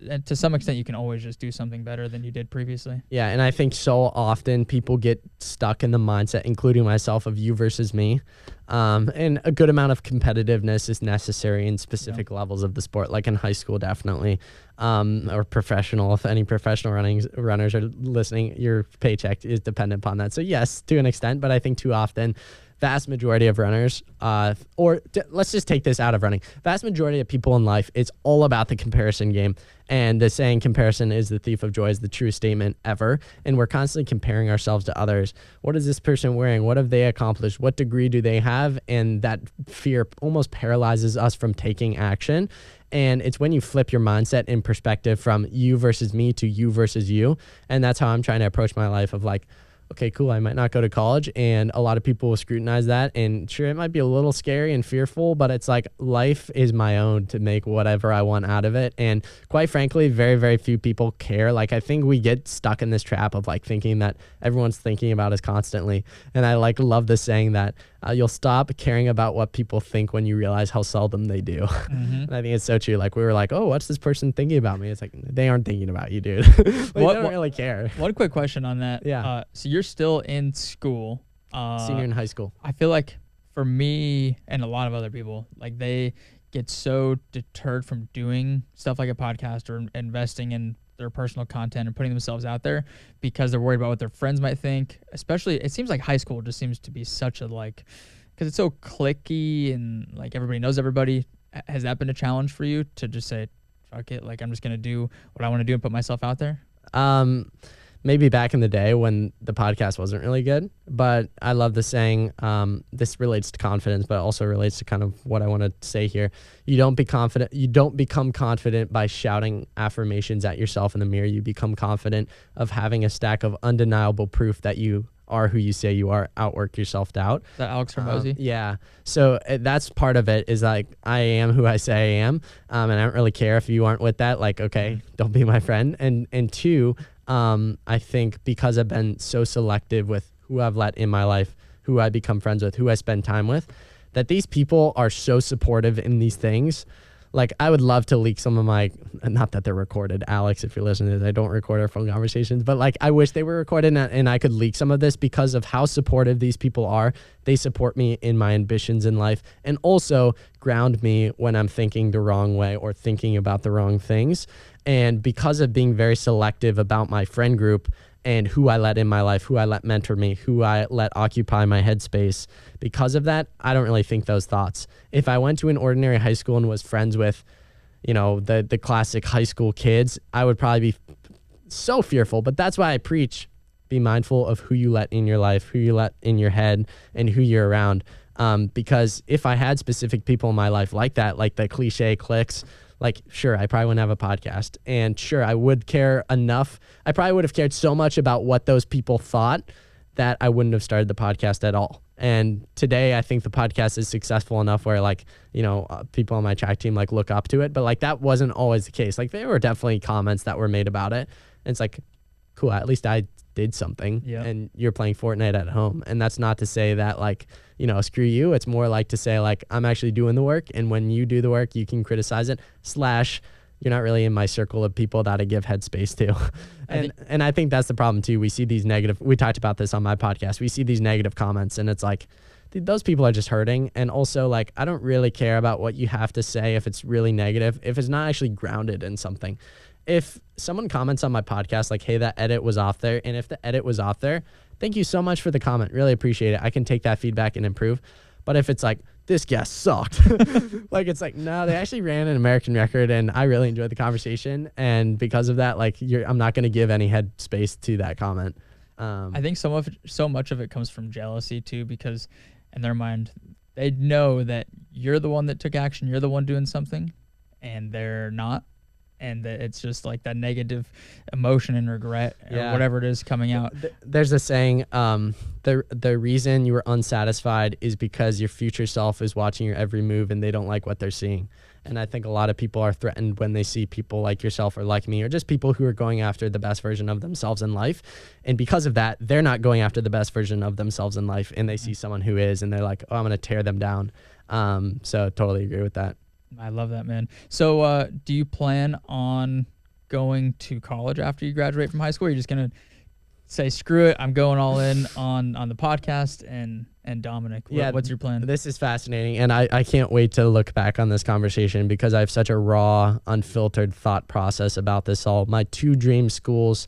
and to some extent you can always just do something better than you did previously. Yeah,
and I think so often people get stuck in the mindset, including myself, of you versus me. And a good amount of competitiveness is necessary in specific levels of the sport, like in high school, definitely, or professional. If any professional runners are listening, your paycheck is dependent upon that. So yes, to an extent, but I think too often, vast majority of runners, let's just take this out of running. Vast majority of people in life, it's all about the comparison game. And the saying, comparison is the thief of joy, is the truest statement ever. And we're constantly comparing ourselves to others. What is this person wearing? What have they accomplished? What degree do they have? And that fear almost paralyzes us from taking action. And it's when you flip your mindset in perspective from you versus me to you versus you. And that's how I'm trying to approach my life of like, okay, cool, I might not go to college, and a lot of people will scrutinize that, and sure, it might be a little scary and fearful, but it's like life is my own to make whatever I want out of it, and quite frankly, very, very few people care. Like, I think we get stuck in this trap of like thinking that everyone's thinking about us constantly, and I like love the saying that you'll stop caring about what people think when you realize how seldom they do. Mm-hmm. And I think it's so true. Like, we were like, oh, what's this person thinking about me? It's like, they aren't thinking about you, dude. They don't really care.
One quick question on that.
Yeah.
So you're still in school.
Senior in high school.
I feel like for me and a lot of other people, like they get so deterred from doing stuff like a podcast or investing in their personal content and putting themselves out there because they're worried about what their friends might think. Especially, it seems like high school just seems to be such a like, because it's so cliquey and like everybody knows everybody. Has that been a challenge for you to just say, fuck it, like I'm just gonna do what I want to do and put myself out there?
Maybe back in the day when the podcast wasn't really good, but I love the saying, this relates to confidence, but also relates to kind of what I want to say here. You don't become confident by shouting affirmations at yourself in the mirror. You become confident of having a stack of undeniable proof that you are who you say you are. Outwork your self-doubt.
Is that Alex Hormozy?
Yeah. So that's part of it, is like, I am who I say I am. And I don't really care if you aren't with that. Like, okay, don't be my friend. And two, I think because I've been so selective with who I've let in my life, who I become friends with, who I spend time with, that these people are so supportive in these things. Like, I would love to leak some of my, not that they're recorded, Alex, if you're listening to this, I don't record our phone conversations, but like, I wish they were recorded and I could leak some of this because of how supportive these people are. They support me in my ambitions in life and also ground me when I'm thinking the wrong way or thinking about the wrong things. And because of being very selective about my friend group and who I let in my life, who I let mentor me, who I let occupy my headspace, because of that, I don't really think those thoughts. If I went to an ordinary high school and was friends with the classic high school kids, I would probably be so fearful. But that's why I preach, be mindful of who you let in your life, who you let in your head, and who you're around. Because if I had specific people in my life like that, like the cliche cliques, like, sure, I probably wouldn't have a podcast. And sure, I would care enough. I probably would have cared so much about what those people thought that I wouldn't have started the podcast at all. And today I think the podcast is successful enough where people on my track team like look up to it, but like that wasn't always the case. Like there were definitely comments that were made about it. And it's like, cool, at least I did something.
Yep.
And you're playing Fortnite at home. And that's not to say that like, screw you. It's more like to say like, I'm actually doing the work. And when you do the work, you can criticize it / you're not really in my circle of people that I give headspace to. And I think that's the problem too. We see these we talked about this on my podcast. We see these negative comments and it's like, those people are just hurting. And also like, I don't really care about what you have to say if it's really negative, if it's not actually grounded in something. If someone comments on my podcast, like, hey, that edit was off there. And if the edit was off there, thank you so much for the comment. Really appreciate it. I can take that feedback and improve. But if it's like, this guest sucked, like, it's like, no, they actually ran an American record and I really enjoyed the conversation. And because of that, like, I'm not going to give any head space to that comment.
I think so much of it comes from jealousy too, because in their mind, they know that you're the one that took action. You're the one doing something and they're not. And that it's just like that negative emotion and regret or whatever it is coming out.
There's a saying, the reason you were unsatisfied is because your future self is watching your every move and they don't like what they're seeing. And I think a lot of people are threatened when they see people like yourself or like me, or just people who are going after the best version of themselves in life. And because of that, they're not going after the best version of themselves in life. And they see someone who is, and they're like, oh, I'm going to tear them down. So totally agree with that.
I love that, man. So do you plan on going to college after you graduate from high school? Or are you just going to say, screw it, I'm going all in on the podcast and Dominic? What's your plan?
This is fascinating. And I can't wait to look back on this conversation because I have such a raw, unfiltered thought process about this all. My two dream schools,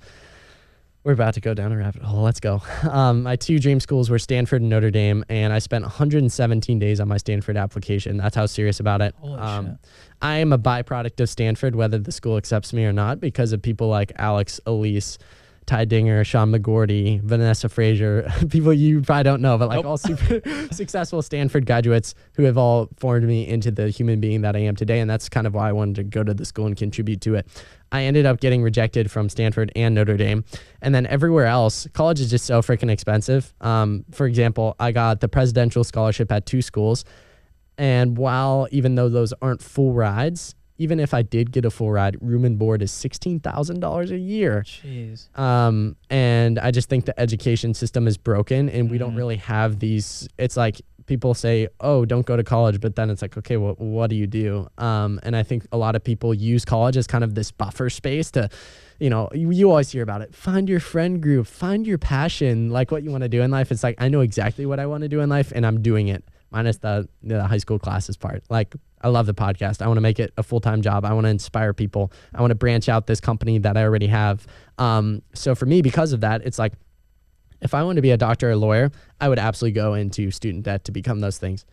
we're about to go down a rabbit hole. Let's go. My two dream schools were Stanford and Notre Dame, and I spent 117 days on my Stanford application. That's how serious about it.
Holy shit.
I am a byproduct of Stanford, whether the school accepts me or not, because of people like Alex, Elise, Ty Dinger, Sean McGordy, Vanessa Frazier, people you probably don't know, but like all super successful Stanford graduates who have all formed me into the human being that I am today. And that's kind of why I wanted to go to the school and contribute to it. I ended up getting rejected from Stanford and Notre Dame. And then everywhere else, college is just so freaking expensive. For example, I got the presidential scholarship at two schools. And even though those aren't full rides, even if I did get a full ride, room and board is $16,000 a year.
Jeez.
And I just think the education system is broken and we don't really have these. It's like people say, oh, don't go to college. But then it's like, okay, well, what do you do? And I think a lot of people use college as kind of this buffer space to, you always hear about it. Find your friend group, find your passion, like what you want to do in life. It's like, I know exactly what I want to do in life and I'm doing it. Minus the high school classes part. Like, I love the podcast. I want to make it a full-time job. I want to inspire people. I want to branch out this company that I already have. So for me, because of that, it's like, if I want to be a doctor or a lawyer, I would absolutely go into student debt to become those things.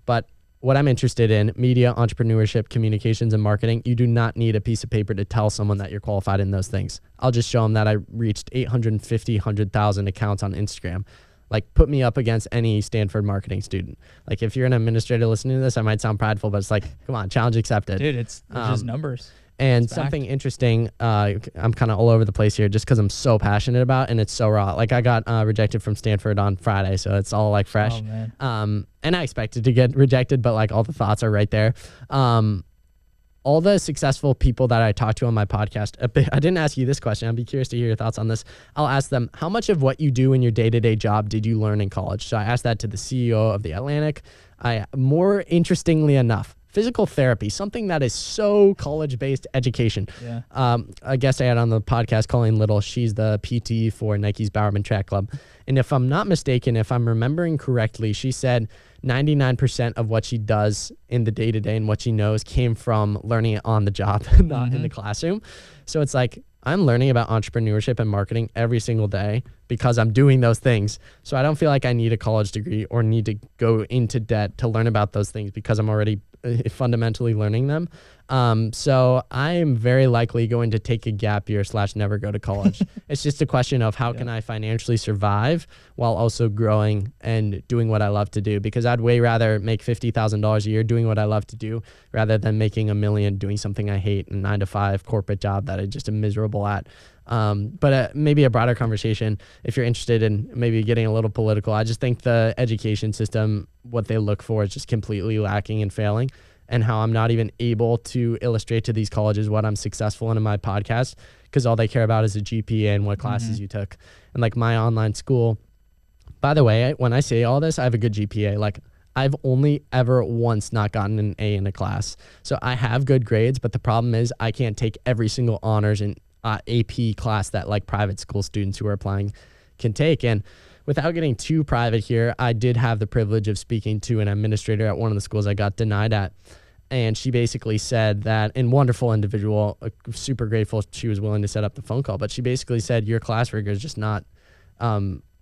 But what I'm interested in, media, entrepreneurship, communications, and marketing, you do not need a piece of paper to tell someone that you're qualified in those things. I'll just show them that I reached 100,000 accounts on Instagram. Like, put me up against any Stanford marketing student. Like, if you're an administrator listening to this, I might sound prideful, but it's like, come on, challenge accepted.
Dude, it's just numbers.
And
it's
something interesting, I'm kind of all over the place here just because I'm so passionate about it and it's so raw. Like, I got rejected from Stanford on Friday, so it's all like fresh.
Oh, man.
And I expected to get rejected, but like all the thoughts are right there. All the successful people that I talked to on my podcast, I didn't ask you this question. I'd be curious to hear your thoughts on this. I'll ask them, how much of what you do in your day-to-day job did you learn in college? So I asked that to the CEO of The Atlantic. More interestingly enough, physical therapy, something that is so college-based education.
Yeah.
A guest I had on the podcast, Colleen Little, she's the PT for Nike's Bowerman Track Club. And if I'm not mistaken, if I'm remembering correctly, she said 99% of what she does in the day-to-day and what she knows came from learning it on the job, not in the classroom. So it's like, I'm learning about entrepreneurship and marketing every single day because I'm doing those things. So I don't feel like I need a college degree or need to go into debt to learn about those things because I'm already fundamentally learning them. So I am very likely going to take a gap year / never go to college. It's just a question of how can I financially survive while also growing and doing what I love to do, because I'd way rather make $50,000 a year doing what I love to do rather than making $1 million doing something I hate, a 9-to-5 corporate job that I just am miserable at. But maybe a broader conversation, if you're interested in maybe getting a little political, I just think the education system, what they look for is just completely lacking and failing, and how I'm not even able to illustrate to these colleges what I'm successful in my podcast, because all they care about is a GPA and what classes you took. And like my online school, by the way, when I say all this, I have a good GPA. Like I've only ever once not gotten an A in a class. So I have good grades, but the problem is I can't take every single honors and AP class that like private school students who are applying can take. And without getting too private here, I did have the privilege of speaking to an administrator at one of the schools I got denied at. And she basically said that, and wonderful individual, super grateful she was willing to set up the phone call, but she basically said your class rigor is just not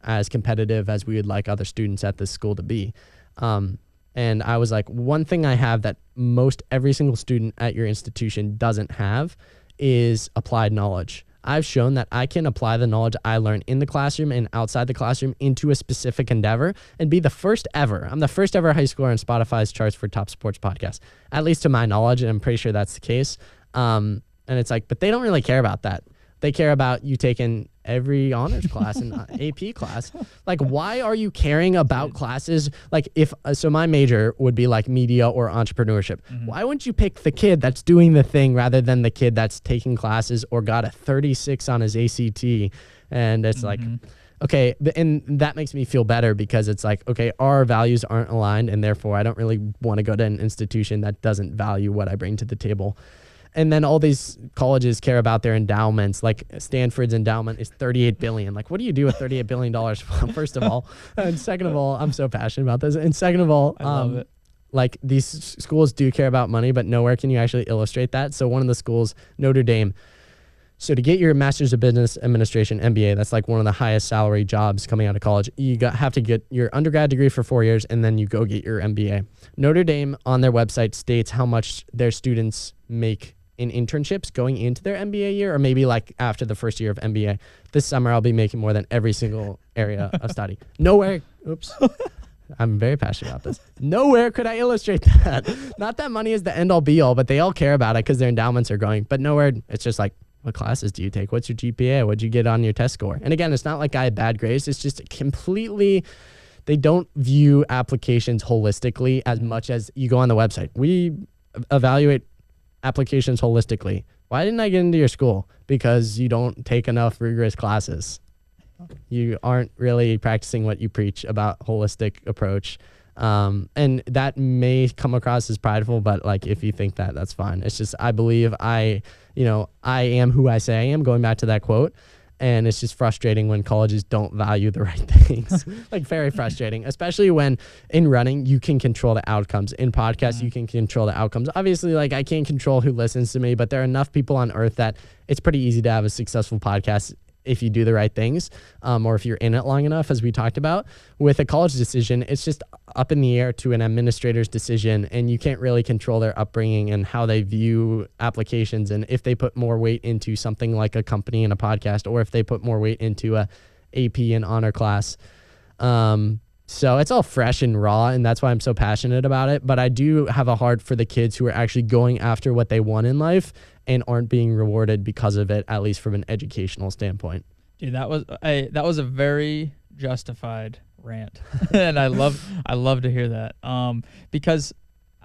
as competitive as we would like other students at this school to be. And I was like, one thing I have that most every single student at your institution doesn't have is applied knowledge. I've shown that I can apply the knowledge I learn in the classroom and outside the classroom into a specific endeavor and be the first ever. I'm the first ever high schooler on Spotify's charts for top sports podcast, at least to my knowledge, and I'm pretty sure that's the case. And it's like, but they don't really care about that. They care about you taking every honors class and AP class. Like, why are you caring about classes? Like, so my major would be like media or entrepreneurship. Why wouldn't you pick the kid that's doing the thing rather than the kid that's taking classes or got a 36 on his ACT? And it's like, okay, and that makes me feel better because it's like, okay, our values aren't aligned, and therefore I don't really want to go to an institution that doesn't value what I bring to the table. And then all these colleges care about their endowments. Like Stanford's endowment is $38 billion. Like, what do you do with $38 billion? First of all, and second of all, I'm so passionate about this. And second of all,
I love it.
Like these schools do care about money, but nowhere can you actually illustrate that. So one of the schools, Notre Dame. So to get your Master's of Business Administration, MBA, that's like one of the highest salary jobs coming out of college. You have to get your undergrad degree for 4 years, and then you go get your MBA. Notre Dame on their website states how much their students make in internships going into their MBA year, or maybe like after the first year of MBA. This summer, I'll be making more than every single area of study. Nowhere, I'm very passionate about this. Nowhere could I illustrate that. Not that money is the end all be all, but they all care about it because their endowments are growing. But nowhere, it's just like, what classes do you take? What's your GPA? What'd you get on your test score? And again, it's not like I had bad grades. It's just completely, they don't view applications holistically as much as you go on the website. We evaluate applications holistically. Why didn't I get into your school? Because you don't take enough rigorous classes. You aren't really practicing what you preach about holistic approach. And that may come across as prideful, but like, if you think that, that's fine. It's just, I believe I am who I say I am, going back to that quote. And it's just frustrating when colleges don't value the right things. Like, very frustrating, especially when in running, you can control the outcomes. In podcasts, you can control the outcomes. Obviously, like, I can't control who listens to me, but there are enough people on earth that it's pretty easy to have a successful podcast if you do the right things, or if you're in it long enough, as we talked about. With a college decision, it's just up in the air to an administrator's decision, and you can't really control their upbringing and how they view applications, and if they put more weight into something like a company and a podcast, or if they put more weight into a AP and honor class. So it's all fresh and raw, and that's why I'm so passionate about it. But I do have a heart for the kids who are actually going after what they want in life and aren't being rewarded because of it, at least from an educational standpoint.
Dude, that was a very justified rant, and I love to hear that. Because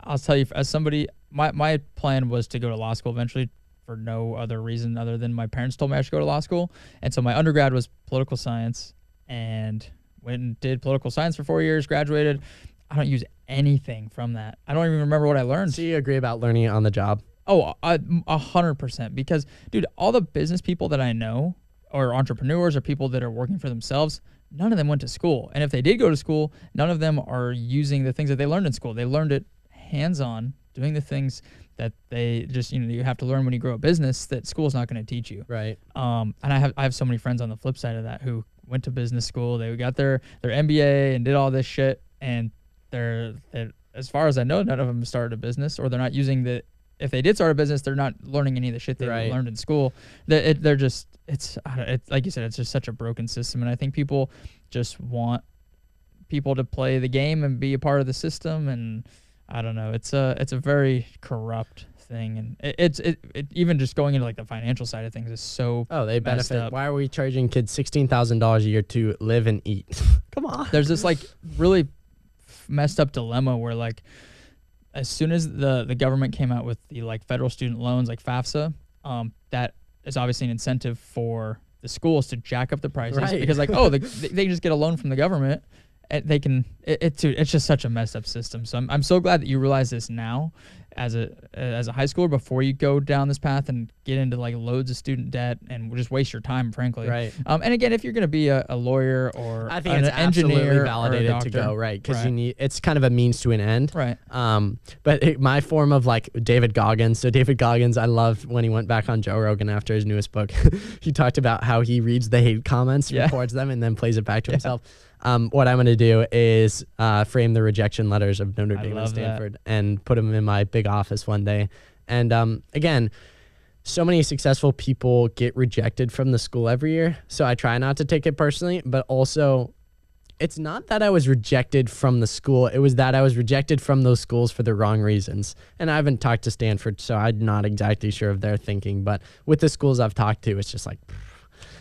I'll tell you, as somebody, my plan was to go to law school eventually for no other reason other than my parents told me I should go to law school, and so my undergrad was political science, and went and did political science for 4 years, graduated. I don't use anything from that. I don't even remember what I learned.
So you agree about learning it on the job?
Oh, 100%. Because, dude, all the business people that I know, or entrepreneurs, or people that are working for themselves, none of them went to school. And if they did go to school, none of them are using the things that they learned in school. They learned it hands-on, doing the things that they just, you have to learn when you grow a business that school's not going to teach you.
Right.
And I have so many friends on the flip side of that who went to business school, they got their MBA and did all this shit, and they're as far as I know, none of them started a business, or they're not using the. If they did start a business, they're not learning any of the shit they learned in school. They're just it's like you said, it's just such a broken system, and I think people just want people to play the game and be a part of the system, and I don't know. It's a very corrupt thing, and it even just going into like the financial side of things is so.
Oh, they benefit.
Up.
Why are we charging kids $16,000 a year to live and eat? Come on.
There's this like really messed up dilemma where like as soon as the government came out with the like federal student loans like FAFSA, that is obviously an incentive for the schools to jack up the prices because like they just get a loan from the government. They can it's just such a messed up system. So I'm so glad that you realize this now as a high schooler before you go down this path and get into like loads of student debt and just waste your time, frankly.
Right.
And again, if you're going to be a lawyer or
I think
an
it's
engineer
absolutely validated
or a doctor,
to go right because you need it's kind of a means to an end.
Right.
But my form of like David Goggins. So David Goggins, I love when he went back on Joe Rogan after his newest book. He talked about how he reads the hate comments, records them, and then plays it back to himself. What I'm going to do is frame the rejection letters of Notre Dame and Stanford and put them in my big office one day. And again, so many successful people get rejected from the school every year. So I try not to take it personally, but also it's not that I was rejected from the school. It was that I was rejected from those schools for the wrong reasons. And I haven't talked to Stanford, so I'm not exactly sure of their thinking. But with the schools I've talked to, it's just like,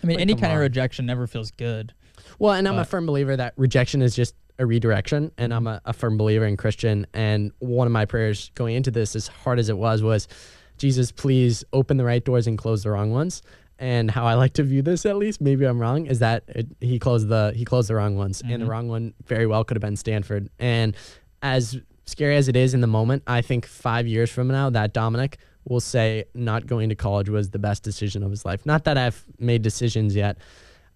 I mean, any kind of rejection never feels good.
Well, and I'm a firm believer that rejection is just a redirection, and I'm a firm believer in Christian. And one of my prayers going into this, as hard as it was Jesus, please open the right doors and close the wrong ones. And how I like to view this, at least, maybe I'm wrong, is that he closed the wrong ones, and the wrong one very well could have been Stanford. And as scary as it is in the moment, I think 5 years from now, that Dominic will say not going to college was the best decision of his life. Not that I've made decisions yet.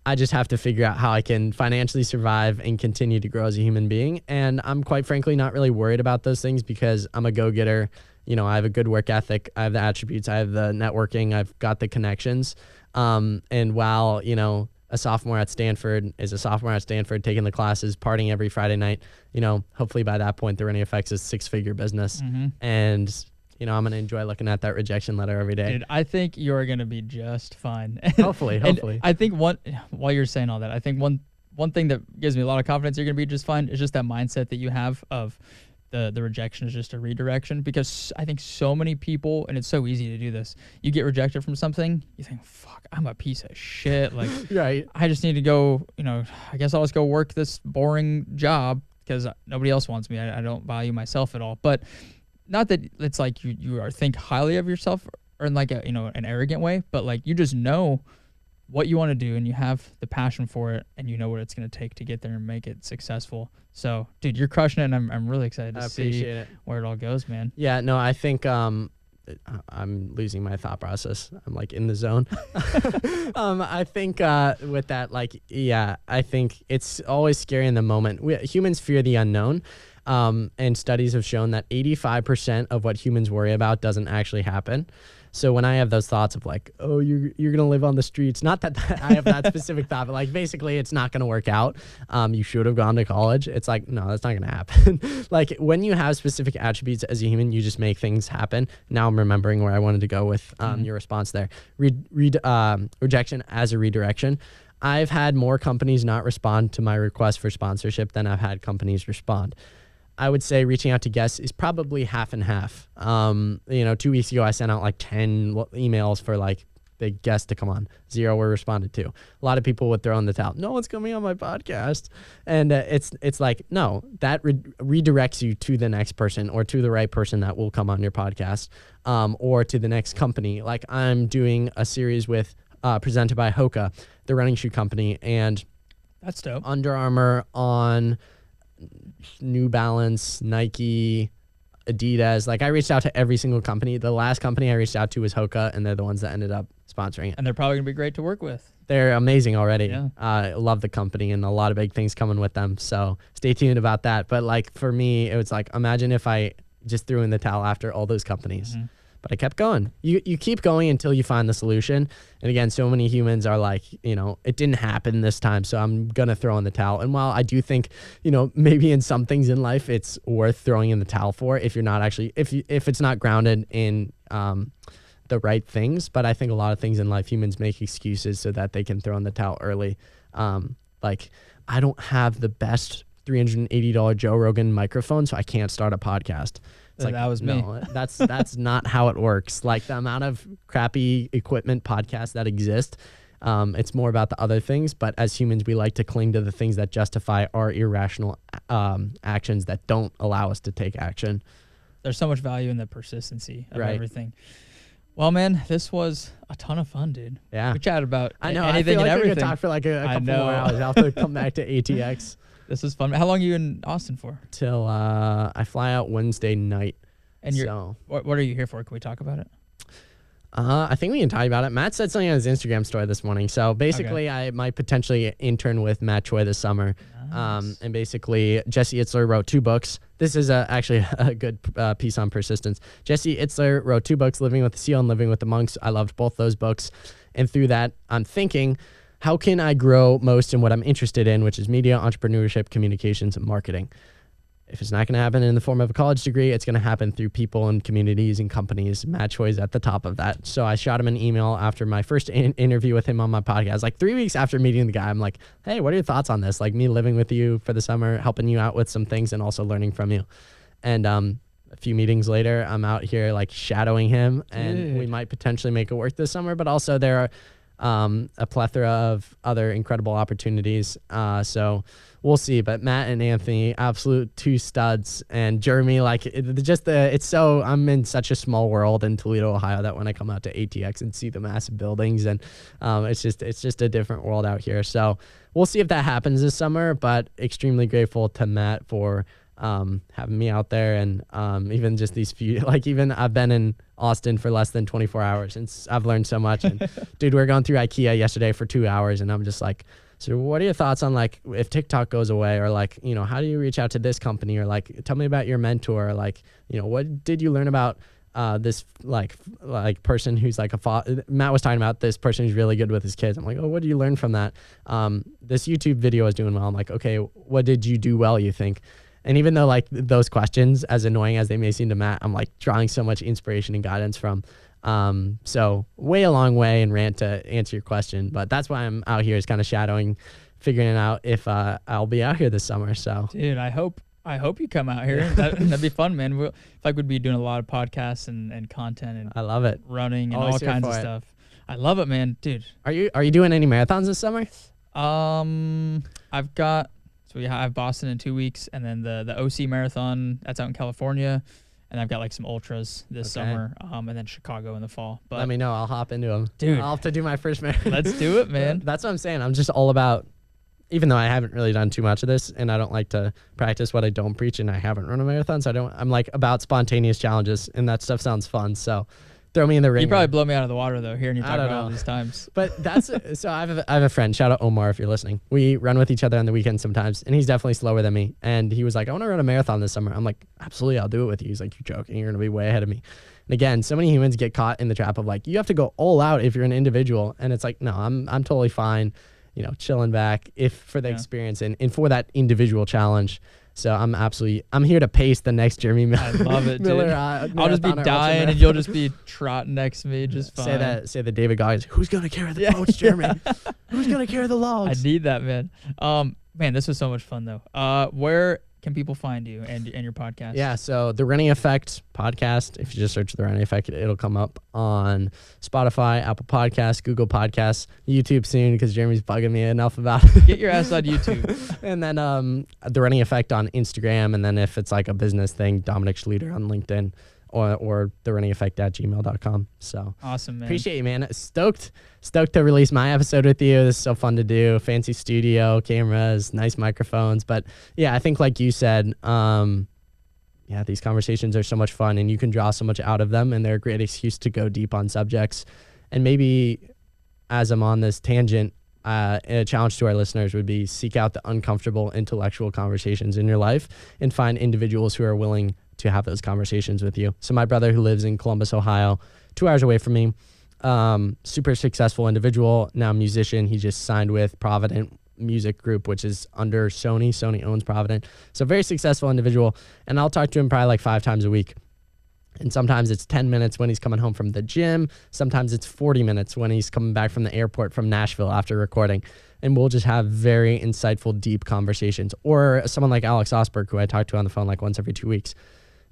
I just have to figure out how I can financially survive and continue to grow as a human being. And I'm quite frankly not really worried about those things because I'm a go-getter. You know, I have a good work ethic. I have the attributes. I have the networking. I've got the connections. And while, you know, a sophomore at Stanford is a sophomore at Stanford, taking the classes, partying every Friday night, you know, hopefully by that point, the Running Effects is a 6-figure business. And you know, I'm going to enjoy looking at that rejection letter every day.
Dude, I think you're going to be just fine.
Hopefully.
I think while you're saying all that, I think one thing that gives me a lot of confidence you're going to be just fine is just that mindset that you have of the rejection is just a redirection, because I think so many people, and it's so easy to do this, you get rejected from something, you think, fuck, I'm a piece of shit. Like,
right.
I just need to go, you know, I guess I'll just go work this boring job because nobody else wants me. I don't value myself at all. But not that it's like you are think highly of yourself or in like a, you know, an arrogant way, but like you just know what you want to do and you have the passion for it and you know what it's going to take to get there and make it successful. So, dude, you're crushing it, and I'm really excited to see where it all goes, man.
Yeah, no, I think I'm losing my thought process. I'm like in the zone. I think with that, like, yeah, I think it's always scary in the moment. Humans fear the unknown. And studies have shown that 85% of what humans worry about doesn't actually happen. So when I have those thoughts of like, oh, you're going to live on the streets, not that I have that specific thought, but like basically it's not going to work out. You should have gone to college. It's like, no, that's not going to happen. Like when you have specific attributes as a human, you just make things happen. Now I'm remembering where I wanted to go with your response there. Rejection as a redirection. I've had more companies not respond to my request for sponsorship than I've had companies respond. I would say reaching out to guests is probably half and half. 2 weeks ago, I sent out like 10 emails for like big guests to come on. 0 were responded to. A lot of people would throw in the towel. No one's coming on my podcast. And it's like, no, that redirects you to the next person or to the right person that will come on your podcast, or to the next company. Like I'm doing a series with presented by Hoka, the running shoe company, and
that's dope.
Under Armour on New Balance, Nike, Adidas. Like I reached out to every single company. The last company I reached out to was Hoka, and they're the ones that ended up sponsoring it.
And they're probably gonna be great to work with.
They're amazing already.
Yeah.
I love the company and a lot of big things coming with them. So stay tuned about that. But like for me, it was like, imagine if I just threw in the towel after all those companies. But I kept going. You keep going until you find the solution. And again, so many humans are like, it didn't happen this time, so I'm going to throw in the towel. And while I do think, maybe in some things in life, it's worth throwing in the towel for if you're not actually, if it's not grounded in the right things. But I think a lot of things in life, humans make excuses so that they can throw in the towel early. Like, I don't have the best $380 Joe Rogan microphone, so I can't start a podcast. It's like,
that was me.
No, that's not how it works. Like, the amount of crappy equipment podcasts that exist, it's more about the other things. But as humans, we like to cling to the things that justify our irrational actions that don't allow us to take action.
There's so much value in the persistency of
Right.
everything. Well, man, this was a ton of fun, dude.
Yeah.
We chatted about
I know.
anything
I feel like
and
we could
everything.
talk for like a
I
couple
know.
more hours. I'll have to come back to ATX
This was fun. How long are you in Austin for?
till I fly out Wednesday night.
And you're
So
what are you here for? Can we talk about it?
I think we can talk about it. Matt said something on his Instagram story this morning. So basically, I might potentially intern with Matt Choi this summer.
Nice.
And basically, Jesse Itzler wrote 2 books. This is actually a good piece on persistence. Jesse Itzler wrote 2 books, Living with the Seal and Living with the Monks. I loved both those books. And through that, I'm thinking, how can I grow most in what I'm interested in, which is media, entrepreneurship, communications, and marketing? If it's not going to happen in the form of a college degree, it's going to happen through people and communities and companies. Matt Choi's at the top of that. So I shot him an email after my first interview with him on my podcast, like 3 weeks after meeting the guy. I'm like, hey, what are your thoughts on this? Like, me living with you for the summer, helping you out with some things and also learning from you. And a few meetings later, I'm out here like shadowing him, and we might potentially make it work this summer. But also there are a plethora of other incredible opportunities. So we'll see. But Matt and Anthony, absolute 2 studs, and Jeremy, like I'm in such a small world in Toledo, Ohio, that when I come out to ATX and see the massive buildings, and it's just a different world out here. So we'll see if that happens this summer. But extremely grateful to Matt for having me out there, and even just these few, like, even I've been in Austin for less than 24 hours and I've learned so much. And dude, we were going through IKEA yesterday for 2 hours, and I'm just like, so what are your thoughts on, like, if TikTok goes away, or like, how do you reach out to this company, or like, tell me about your mentor, or like, what did you learn about this like person who's like Matt was talking about this person who's really good with his kids. I'm like, oh, what did you learn from that? This YouTube video is doing well. I'm like, okay, what did you do well, you think? And even though like those questions, as annoying as they may seem to Matt, I'm like drawing so much inspiration and guidance from. So way a long way and rant to answer your question, but that's why I'm out here, is kind of shadowing, figuring out if I'll be out here this summer. So
dude, I hope you come out here. That'd be fun, man. I feel like we'd be doing a lot of podcasts and content, and
I love it.
running and
Always
all
here
kinds of
for it.
stuff. I love it, man, dude.
Are you doing any marathons this summer?
I've got, so I have Boston in 2 weeks, and then the OC marathon that's out in California, and I've got like some ultras this summer, and then Chicago in the fall. But
Let me know. I'll hop into them.
Dude.
I'll have to do my first marathon.
let's do it, man.
That's what I'm saying. I'm just all about, even though I haven't really done too much of this, and I don't like to practice what I don't preach, and I haven't run a marathon, so I'm like about spontaneous challenges, and that stuff sounds fun. So throw me in the ring.
You probably blow me out of the water though, hearing you
I
talk
don't
about all
know.
these times.
But that's so I have a friend, shout out Omar if you're listening. We run with each other on the weekends sometimes, and he's definitely slower than me. And he was like, I want to run a marathon this summer. I'm like, absolutely, I'll do it with you. He's like, you're joking, you're gonna be way ahead of me. And again, so many humans get caught in the trap of like, you have to go all out if you're an individual. And it's like, no, I'm totally fine, chilling back if for the experience and for that individual challenge. So I'm here to pace the next Jeremy Miller.
I love it, dude.
Miller,
I'll just be
marathoner,
dying, and you'll just be trotting next to me, just fine.
Say that David Goggins, who's gonna carry the boats, Jeremy? Who's gonna carry the logs?
I need that, man. Man, this was so much fun though. Where can people find you and your podcast?
Yeah, so the Running Effect podcast, if you just search the Running Effect, it'll come up on Spotify, Apple Podcasts, Google Podcasts, YouTube soon, because Jeremy's bugging me enough about it.
Get your ass on YouTube.
And then the Running Effect on Instagram, and then if it's like a business thing, Dominic Schlueter on LinkedIn, or therunningeffect@gmail.com. So
Awesome, man.
appreciate you, man. Stoked to release my episode with you. This is so fun to do. Fancy studio, cameras, nice microphones. But yeah, I think like you said, these conversations are so much fun, and you can draw so much out of them, and they're a great excuse to go deep on subjects. And maybe as I'm on this tangent, a challenge to our listeners would be seek out the uncomfortable intellectual conversations in your life and find individuals who are willing to have those conversations with you. So my brother, who lives in Columbus, Ohio, 2 hours away from me, super successful individual, now musician. He just signed with Provident Music Group, which is under Sony. Sony owns Provident. So very successful individual. And I'll talk to him probably like 5 times a week. And sometimes it's 10 minutes when he's coming home from the gym. Sometimes it's 40 minutes when he's coming back from the airport from Nashville after recording. And we'll just have very insightful, deep conversations. Or someone like Alex Osberg, who I talk to on the phone like once every 2 weeks.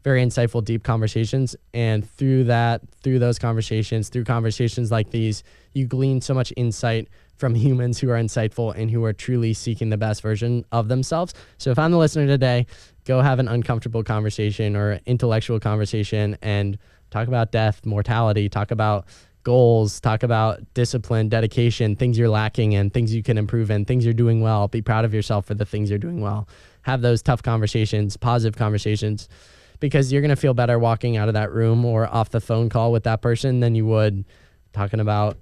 Very insightful, deep conversations. And through those conversations, through conversations like these, you glean so much insight from humans who are insightful and who are truly seeking the best version of themselves. So if I'm the listener today, go have an uncomfortable conversation or intellectual conversation and talk about death, mortality, talk about goals, talk about discipline, dedication, things you're lacking in, things you can improve in, things you're doing well. Be proud of yourself for the things you're doing well. Have those tough conversations, positive conversations, because you're going to feel better walking out of that room or off the phone call with that person than you would talking about,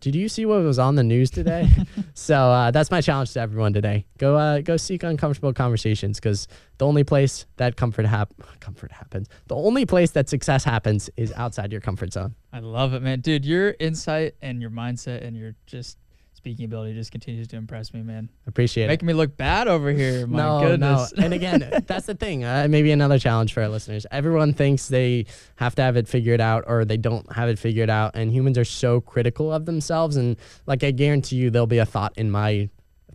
did you see what was on the news today? So that's my challenge to everyone today. Go seek uncomfortable conversations, because the only place that comfort happens, the only place that success happens is outside your comfort zone.
I love it, man. Dude, your insight and your mindset and your just speaking ability just continues to impress me, man.
Appreciate it.
Making me look bad over here. My goodness.
No. And again, that's the thing. Maybe another challenge for our listeners. Everyone thinks they have to have it figured out, or they don't have it figured out. And humans are so critical of themselves. And like, I guarantee you there'll be a thought in my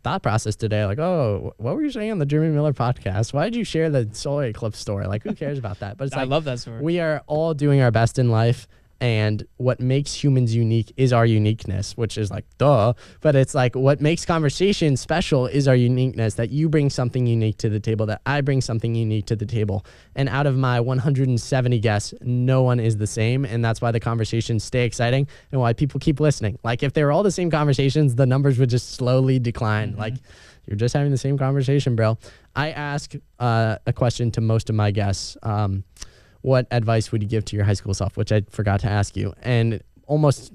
thought process today, like, oh, what were you saying on the Jeremy Miller podcast? Why did you share the solar eclipse story? Like, who cares about that? But it's
I love that story.
We are all doing our best in life. And what makes humans unique is our uniqueness, which is like, duh. But it's like, what makes conversation special is our uniqueness, that you bring something unique to the table, that I bring something unique to the table. And out of my 170 guests, no one is the same. And that's why the conversations stay exciting and why people keep listening. Like, if they were all the same conversations, the numbers would just slowly decline. Like, you're just having the same conversation, bro. I ask a question to most of my guests. What advice would you give to your high school self, which I forgot to ask you. And almost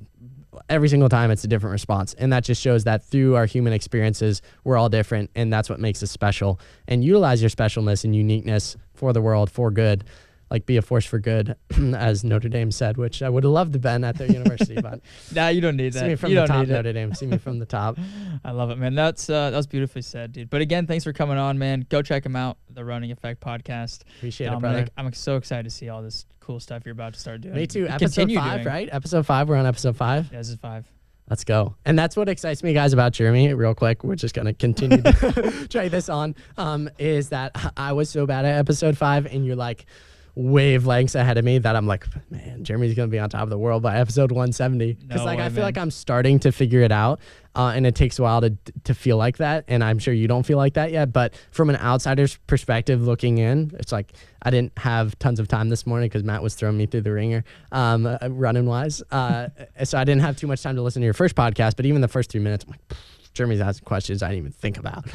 every single time it's a different response. And that just shows that through our human experiences, we're all different. And that's what makes us special. And utilize your specialness and uniqueness for the world, for good. Like, be a force for good, as Notre Dame said, which I would have loved to been at their university. But
nah, you don't need that.
See me from the top, Notre Dame. See me from the top.
I love it, man. That was beautifully said, dude. But again, thanks for coming on, man. Go check him out, the Running Effect podcast.
Appreciate
Dominic,
it, brother.
I'm so excited to see all this cool stuff you're about to start doing.
Me too. Episode 5, right? Episode 5. We're on episode 5.
Yeah, this is 5.
Let's go. And that's what excites me, guys, about Jeremy. Real quick, we're just going to continue to try this on, is that I was so bad at episode 5, and you're like wavelengths ahead of me that I'm like, man, Jeremy's going to be on top of the world by episode 170. Because I feel like I'm starting to figure it out, and it takes a while to feel like that. And I'm sure you don't feel like that yet. But from an outsider's perspective looking in, it's like I didn't have tons of time this morning because Matt was throwing me through the ringer running wise. So I didn't have too much time to listen to your first podcast. But even the first 3 minutes, I'm like, Jeremy's asking questions I didn't even think about.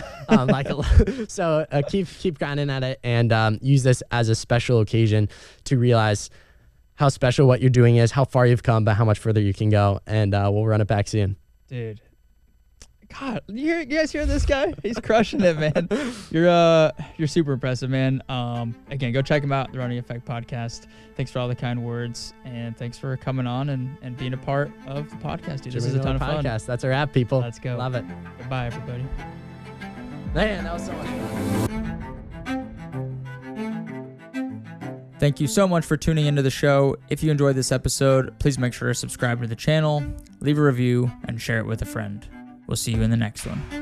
So keep grinding at it, and use this as a special occasion to realize how special what you're doing is, how far you've come, but how much further you can go. And we'll run it back soon.
Dude. God, you guys hear this guy? He's crushing it, man. You're super impressive, man. Again, go check him out, the Running Effect podcast. Thanks for all the kind words, and thanks for coming on and being a part of the podcast, dude. This is a ton of fun.
That's a wrap, people.
Let's go.
Love it.
Goodbye, everybody.
Man, that was so much fun.
Thank you so much for tuning into the show. If you enjoyed this episode, please make sure to subscribe to the channel, leave a review, and share it with a friend. We'll see you in the next one.